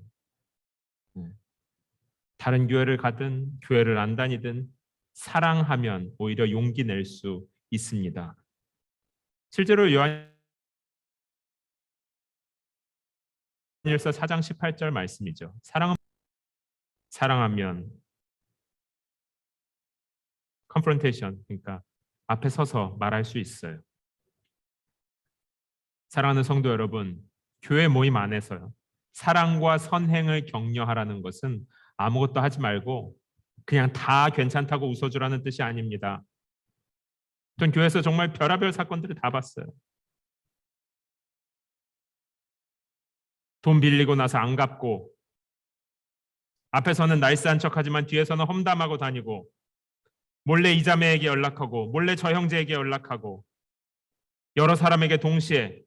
다른 교회를 가든 교회를 안 다니든 사랑하면 오히려 용기 낼 수 있습니다. 실제로 요한일서 4장 18절 말씀이죠. 사랑하면 컨프런테이션, 그러니까 앞에 서서 말할 수 있어요. 사랑하는 성도 여러분, 교회 모임 안에서요. 사랑과 선행을 격려하라는 것은 아무것도 하지 말고 그냥 다 괜찮다고 웃어주라는 뜻이 아닙니다. 전 교회에서 정말 별의별 사건들을 다 봤어요. 돈 빌리고 나서 안 갚고 앞에서는 나이스한 척하지만 뒤에서는 험담하고 다니고 몰래 이 자매에게 연락하고 몰래 저 형제에게 연락하고 여러 사람에게 동시에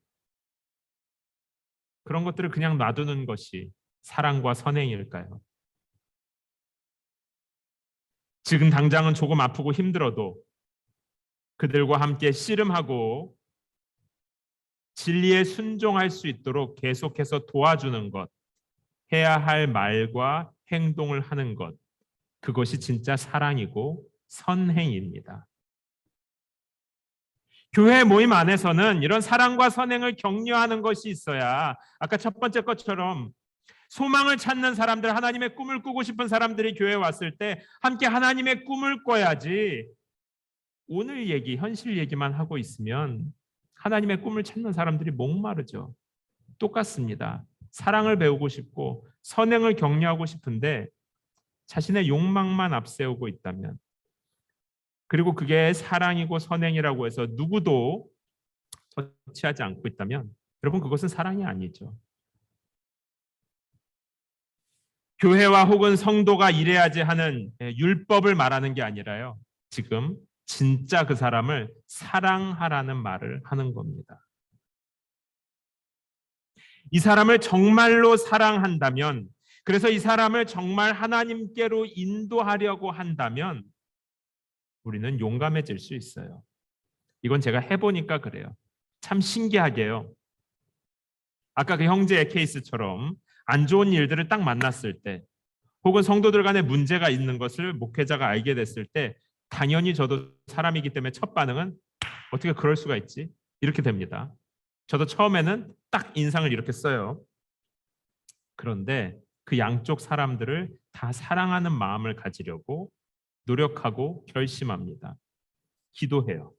그런 것들을 그냥 놔두는 것이 사랑과 선행일까요? 지금 당장은 조금 아프고 힘들어도 그들과 함께 씨름하고 진리에 순종할 수 있도록 계속해서 도와주는 것, 해야 할 말과 행동을 하는 것, 그것이 진짜 사랑이고 선행입니다. 교회 모임 안에서는 이런 사랑과 선행을 격려하는 것이 있어야 아까 첫 번째 것처럼 소망을 찾는 사람들, 하나님의 꿈을 꾸고 싶은 사람들이 교회에 왔을 때 함께 하나님의 꿈을 꿔야지 오늘 얘기, 현실 얘기만 하고 있으면 하나님의 꿈을 찾는 사람들이 목마르죠. 똑같습니다. 사랑을 배우고 싶고 선행을 격려하고 싶은데 자신의 욕망만 앞세우고 있다면, 그리고 그게 사랑이고 선행이라고 해서 누구도 터치하지 않고 있다면 여러분 그것은 사랑이 아니죠. 교회와 혹은 성도가 이래야지 하는 율법을 말하는 게 아니라요. 지금 진짜 그 사람을 사랑하라는 말을 하는 겁니다. 이 사람을 정말로 사랑한다면, 그래서 이 사람을 정말 하나님께로 인도하려고 한다면 우리는 용감해질 수 있어요. 이건 제가 해보니까 그래요. 참 신기하게요. 아까 그 형제의 케이스처럼 안 좋은 일들을 딱 만났을 때, 혹은 성도들 간에 문제가 있는 것을 목회자가 알게 됐을 때, 당연히 저도 사람이기 때문에 첫 반응은 어떻게 그럴 수가 있지? 이렇게 됩니다. 저도 처음에는 딱 인상을 이렇게 써요. 그런데 그 양쪽 사람들을 다 사랑하는 마음을 가지려고 노력하고 결심합니다. 기도해요.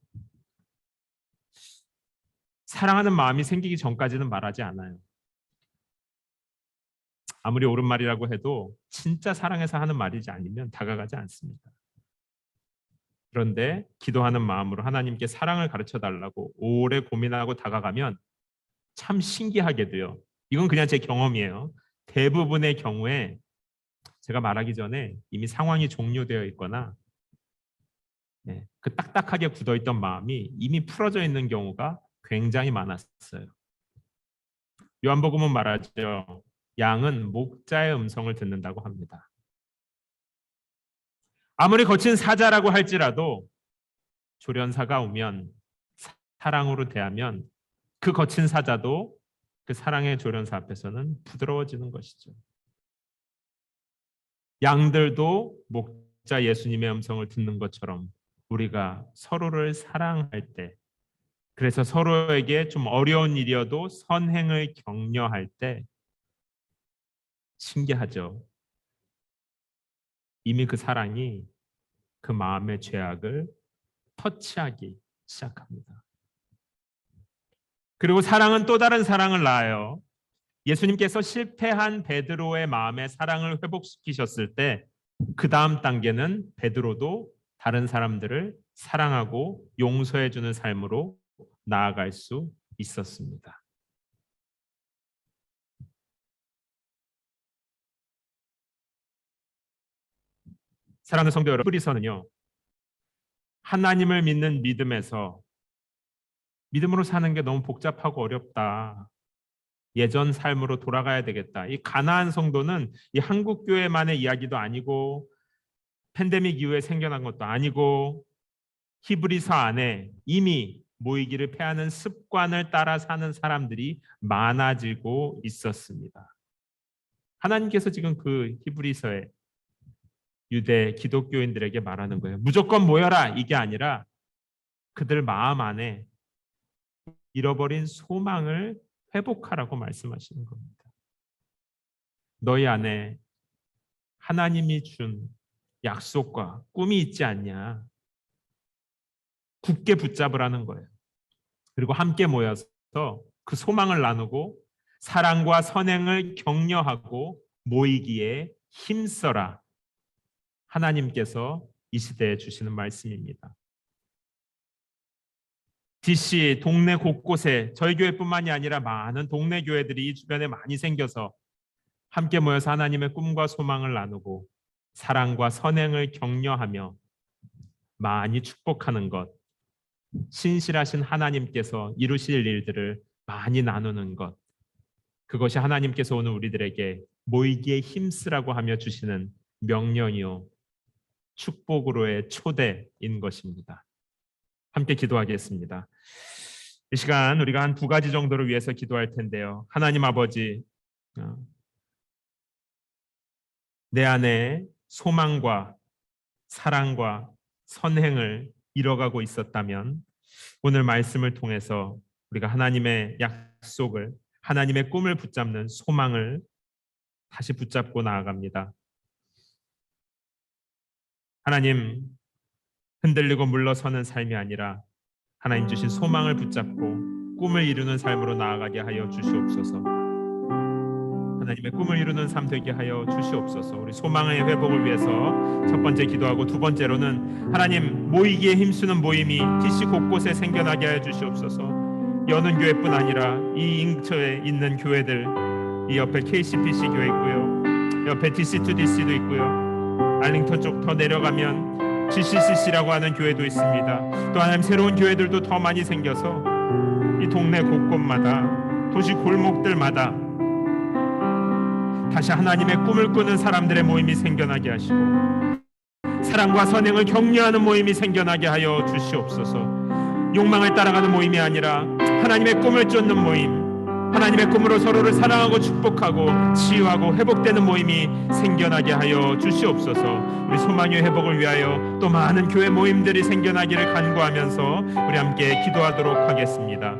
사랑하는 마음이 생기기 전까지는 말하지 않아요. 아무리 옳은 말이라고 해도 진짜 사랑해서 하는 말이지 아니면 다가가지 않습니다. 그런데 기도하는 마음으로 하나님께 사랑을 가르쳐 달라고 오래 고민하고 다가가면 참 신기하게도요. 이건 그냥 제 경험이에요. 대부분의 경우에 제가 말하기 전에 이미 상황이 종료되어 있거나 그 딱딱하게 굳어있던 마음이 이미 풀어져 있는 경우가 굉장히 많았어요. 요한복음은 말하죠. 양은 목자의 음성을 듣는다고 합니다. 아무리 거친 사자라고 할지라도 조련사가 오면 사랑으로 대하면 그 거친 사자도 그 사랑의 조련사 앞에서는 부드러워지는 것이죠. 양들도 목자 예수님의 음성을 듣는 것처럼 우리가 서로를 사랑할 때, 그래서 서로에게 좀 어려운 일이어도 선행을 격려할 때 신기하죠. 이미 그 사랑이 그 마음의 죄악을 터치하기 시작합니다. 그리고 사랑은 또 다른 사랑을 낳아요. 예수님께서 실패한 베드로의 마음의 사랑을 회복시키셨을 때 그 다음 단계는 베드로도 다른 사람들을 사랑하고 용서해 주는 삶으로 나아갈 수 있었습니다. 사랑하는 성도 여러분, 히브리서는요. 하나님을 믿는 믿음에서 믿음으로 사는 게 너무 복잡하고 어렵다. 예전 삶으로 돌아가야 되겠다. 이 가나안 성도는 이 한국 교회만의 이야기도 아니고 팬데믹 이후에 생겨난 것도 아니고 히브리서 안에 이미 모이기를 패하는 습관을 따라 사는 사람들이 많아지고 있었습니다. 하나님께서 지금 그 히브리서에 유대 기독교인들에게 말하는 거예요. 무조건 모여라 이게 아니라 그들 마음 안에 잃어버린 소망을 회복하라고 말씀하시는 겁니다. 너희 안에 하나님이 준 약속과 꿈이 있지 않냐? 굳게 붙잡으라는 거예요. 그리고 함께 모여서 그 소망을 나누고 사랑과 선행을 격려하고 모이기에 힘써라. 하나님께서 이 시대에 주시는 말씀입니다. DC 동네 곳곳에 저희 교회뿐만이 아니라 많은 동네 교회들이 이 주변에 많이 생겨서 함께 모여서 하나님의 꿈과 소망을 나누고 사랑과 선행을 격려하며 많이 축복하는 것, 신실하신 하나님께서 이루실 일들을 많이 나누는 것, 그것이 하나님께서 오늘 우리들에게 모이기에 힘쓰라고 하며 주시는 명령이요 축복으로의 초대인 것입니다. 함께 기도하겠습니다. 이 시간 우리가 한 두 가지 정도를 위해서 기도할 텐데요. 하나님 아버지, 내 안에 소망과 사랑과 선행을 잃어가고 있었다면 오늘 말씀을 통해서 우리가 하나님의 약속을, 하나님의 꿈을 붙잡는 소망을 다시 붙잡고 나아갑니다. 하나님, 흔들리고 물러서는 삶이 아니라 하나님 주신 소망을 붙잡고 꿈을 이루는 삶으로 나아가게 하여 주시옵소서. 하나님의 꿈을 이루는 삶 되게 하여 주시옵소서. 우리 소망의 회복을 위해서 첫 번째 기도하고, 두 번째로는 하나님 모이기에 힘쓰는 모임이 DC 곳곳에 생겨나게 하여 주시옵소서. 여는 교회뿐 아니라 이 인처에 있는 교회들, 이 옆에 KCPC 교회 있고요, 옆에 DC2DC도 있고요, 알링턴 쪽 더 내려가면 GCCC라고 하는 교회도 있습니다. 또 하나님 새로운 교회들도 더 많이 생겨서 이 동네 곳곳마다, 도시 골목들마다 다시 하나님의 꿈을 꾸는 사람들의 모임이 생겨나게 하시고 사랑과 선행을 격려하는 모임이 생겨나게 하여 주시옵소서. 욕망을 따라가는 모임이 아니라 하나님의 꿈을 쫓는 모임, 하나님의 꿈으로 서로를 사랑하고 축복하고 치유하고 회복되는 모임이 생겨나게 하여 주시옵소서. 우리 소망의 회복을 위하여 또 많은 교회 모임들이 생겨나기를 간구하면서 우리 함께 기도하도록 하겠습니다.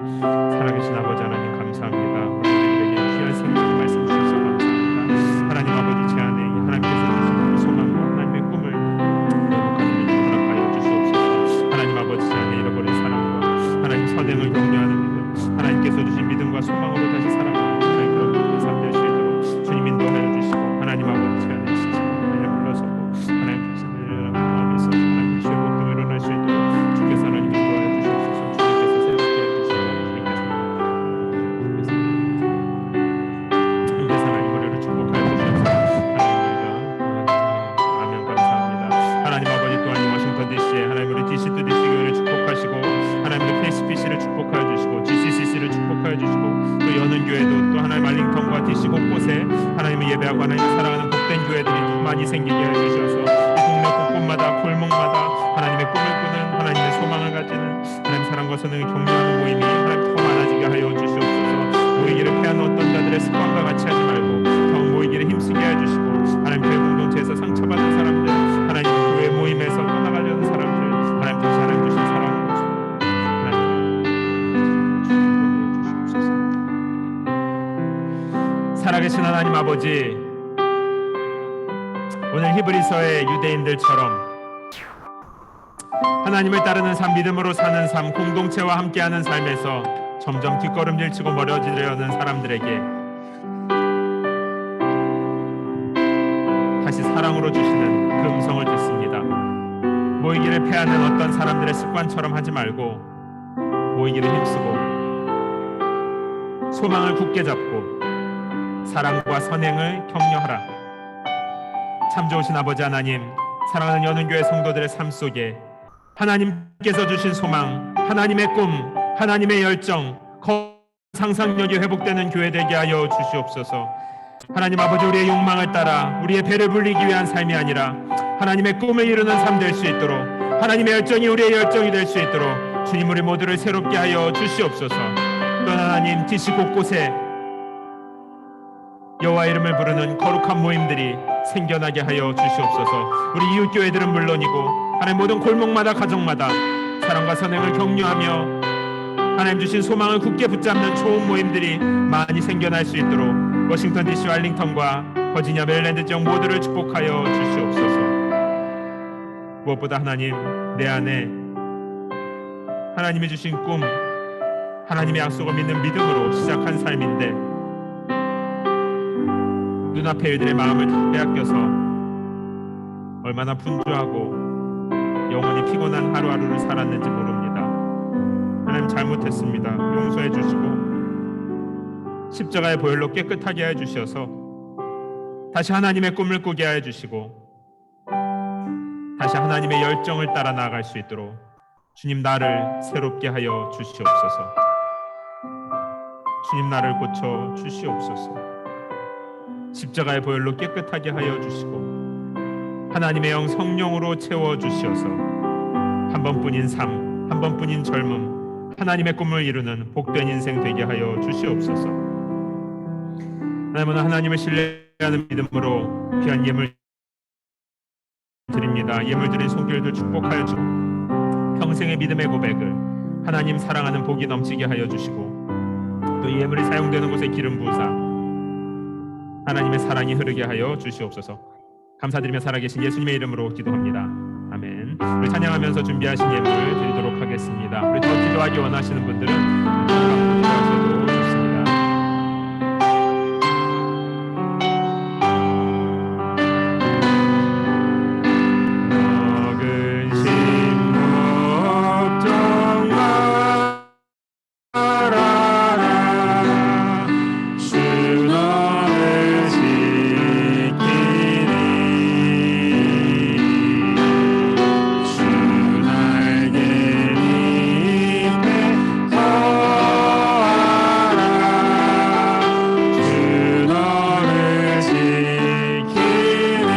살아계신 아버지 하나님 감사합니다. 우리에게 귀한 생명 말씀 주셔서 감사합니다. 하나님 아버지, 제 안에 하나님께서 주신 그 소망과 하나님의 꿈을 회복하는 데 허락하여 주시옵소서. 하나님 아버지, 제 안에 잃어버린 사랑과 하나님 선행을 격려하는 믿음, 하나님께서 주신 믿음과 소망으로 다시 살아가는 그런 모든 삶 될 수 있도록 주님 인도하여 주시고, 하나님 아버지, 제 안에 진짜 하나님 물러서고 하나님 자신을 마음에서 하나님 주의 복음을 일어날 수 있도록 주께서 하나님 인도하여 주시옵소서. 주님께서 새롭게 해주시고 주님께서 하나님 우리를 축복하여 주셔서 아멘 감사합니다. 하나님 아버지, 또한 이 워싱턴 DC에 하나님 우리 DC2DC 교회를 축복하시고 하나님 우리 KCPC를 축복하여 주시고 GCCC를 축복하여 주시고 또 여는 교회도 또 하나님 알링턴과 DC 곳곳에 하나님을 예배하고 하나님을 사랑하는 복된 교회들이 더 많이 생기게 해 주셔서 이 동네 곳곳마다 골목마다 하나님의 꿈을 꾸는, 하나님의 소망을 가지는, 하나님 사랑과 선행을 격려하는 모임이 하나님 더 많아지게 하여 주시옵소서. 모이기를 패하는 어떤 자들의 습관과 같이 하지 말고 더 모이기를 힘쓰게 해 주시고, 하나님 교회 공동체에서 상처받은 사람들, 하나님 교회 모임에서 떠나가려는 사람들, 하나님 다시 하나님 주신 사랑으로 살아계신 하나님 아버지, 오늘 히브리서의 유대인들처럼 하나님을 따르는 삶, 믿음으로 사는 삶, 공동체와 함께하는 삶에서 점점 뒷걸음질치고 멀어지려는 사람들에게 다시 사랑으로 주시는 그 음성을 듣습니다. 모이기를 패하는 어떤 사람들의 습관처럼 하지 말고 모이기를 힘쓰고 소망을 굳게 잡고 사랑과 선행을 격려하라. 참 좋으신 아버지 하나님, 사랑하는 여는교회 성도들의 삶 속에 하나님께서 주신 소망, 하나님의 꿈, 하나님의 열정, 상상력이 회복되는 교회 되게 하여 주시옵소서. 하나님 아버지, 우리의 욕망을 따라 우리의 배를 불리기 위한 삶이 아니라 하나님의 꿈을 이루는 삶 될 수 있도록, 하나님의 열정이 우리의 열정이 될 수 있도록 주님 우리 모두를 새롭게 하여 주시옵소서. 또 하나님, DC 곳곳에 여호와 이름을 부르는 거룩한 모임들이 생겨나게 하여 주시옵소서. 우리 이웃교회들은 물론이고 하나님 모든 골목마다 가정마다 사랑과 선행을 격려하며 하나님 주신 소망을 굳게 붙잡는 좋은 모임들이 많이 생겨날 수 있도록 워싱턴 DC, 알링턴과 버지니아, 메릴랜드 지역 모두를 축복하여 주시옵소서. 무엇보다 하나님, 내 안에 하나님이 주신 꿈, 하나님의 약속을 믿는 믿음으로 시작한 삶인데 눈앞의 일들의 마음을 다 빼앗겨서 얼마나 분주하고 영원히 피곤한 하루하루를 살았는지 모릅니다. 하나님 잘못했습니다. 용서해 주시고 십자가의 보혈로 깨끗하게 해 주셔서 다시 하나님의 꿈을 꾸게 해 주시고 다시 하나님의 열정을 따라 나아갈 수 있도록 주님, 나를 새롭게 하여 주시옵소서. 주님, 나를 고쳐 주시옵소서. 십자가의 보혈로 깨끗하게 하여 주시고 하나님의 영 성령으로 채워 주시어서 한 번뿐인 삶, 한 번뿐인 젊음, 하나님의 꿈을 이루는 복된 인생 되게 하여 주시옵소서. 하나님은 하나님을 신뢰하는 믿음으로 귀한 예물 드립니다. 예물 드린 손길들 축복하여 주시고 평생의 믿음의 고백을 하나님 사랑하는 복이 넘치게 하여 주시고 또 이 예물이 사용되는 곳에 기름 부으사 하나님의 사랑이 흐르게 하여 주시옵소서. 감사드리며 살아계신 예수님의 이름으로 기도합니다. 아멘. 우리 찬양하면서 준비하신 예물 드리도록 하겠습니다. 우리 더 기도하기 원하시는 분들은 기도하셔도 좋습니다. 적은 심 걱정 말아라. 주 너를 지키리. 주 날개 밑에 거하라. 주 너를 지키리.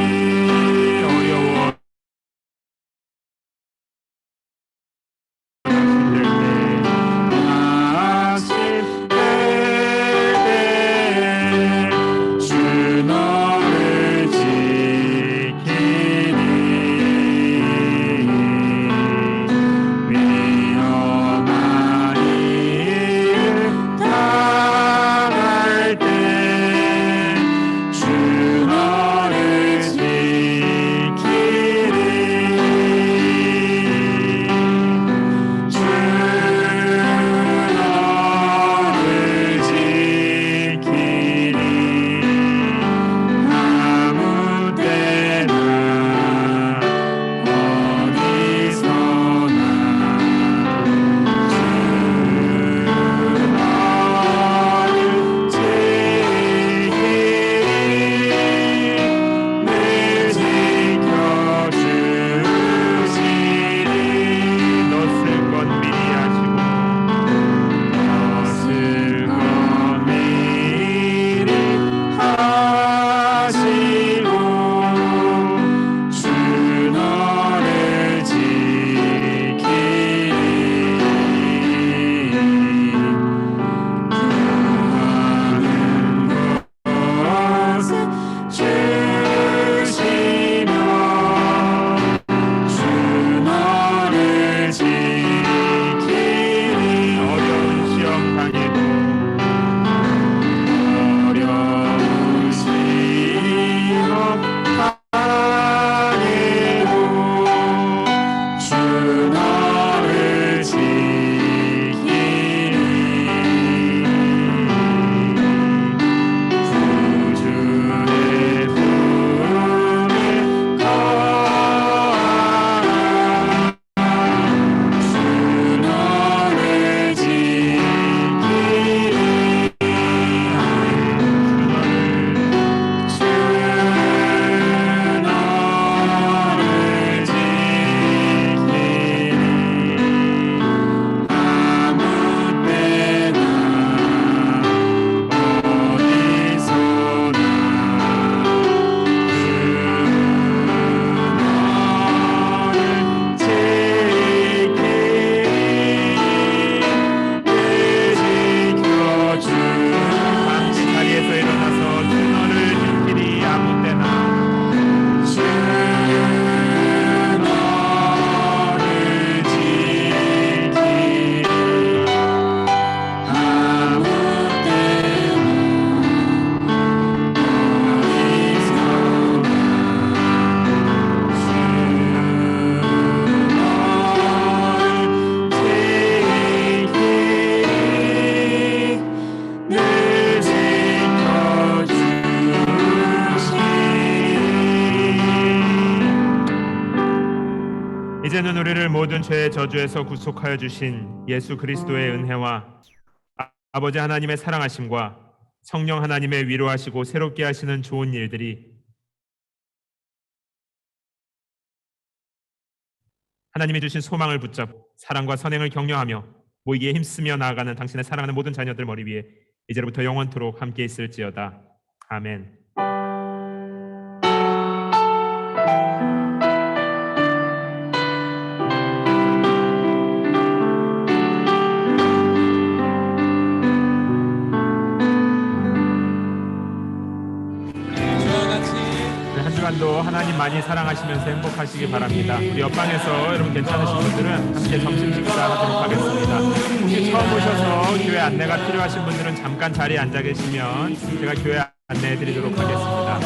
어려워 아심 때 주 너를 지키리. 위험한 일 당할 때 주 너를 지키리. 주 너를 지키리. 아무 때나 어디서나 주 너를 지키리. 늘 지켜주시리. 너 쓸 것 미리 하시고 쓸 것 미리 하시고 주 너를 지키리. 구하는 것을 주시며 주 너를 지키리. 어려운 시험 당해도 어려운 시험 당해도 주 너를 지키리. 구주의 품에 거하라. 주 너를 지키리. 주 너를 지키리. 아무 때나 어디서나 주 너를 지키리. 늘 지켜주. 함께 자리에서 일어나서 주 너를 지키리. 아무 때나 주 너를 지키리. 아무 때나 어디서나 주 너를 지키리. 늘 지켜주시리. 이제는 우리를 모든 죄의 저주에서 구속하여 주신 예수 그리스도의 은혜와 아버지 하나님의 사랑하심과 성령 하나님의 위로하시고 새롭게 하시는 좋은 일들이 하나님이 주신 소망을 붙잡고 사랑과 선행을 격려하며 모이기에 힘쓰며 나아가는 당신의 사랑하는 모든 자녀들 머리 위에 이제로부터 영원토록 함께 있을지어다. 아멘. 한 주간도 하나님 많이 사랑하시면서 행복하시기 바랍니다. 우리 옆방에서 여러분 괜찮으신 분들은 함께 점심 식사하도록 하겠습니다. 혹시 처음 오셔서 교회 안내가 필요하신 분들은 잠깐 자리에 앉아 계시면 제가 교회 안내해 드리도록 하겠습니다.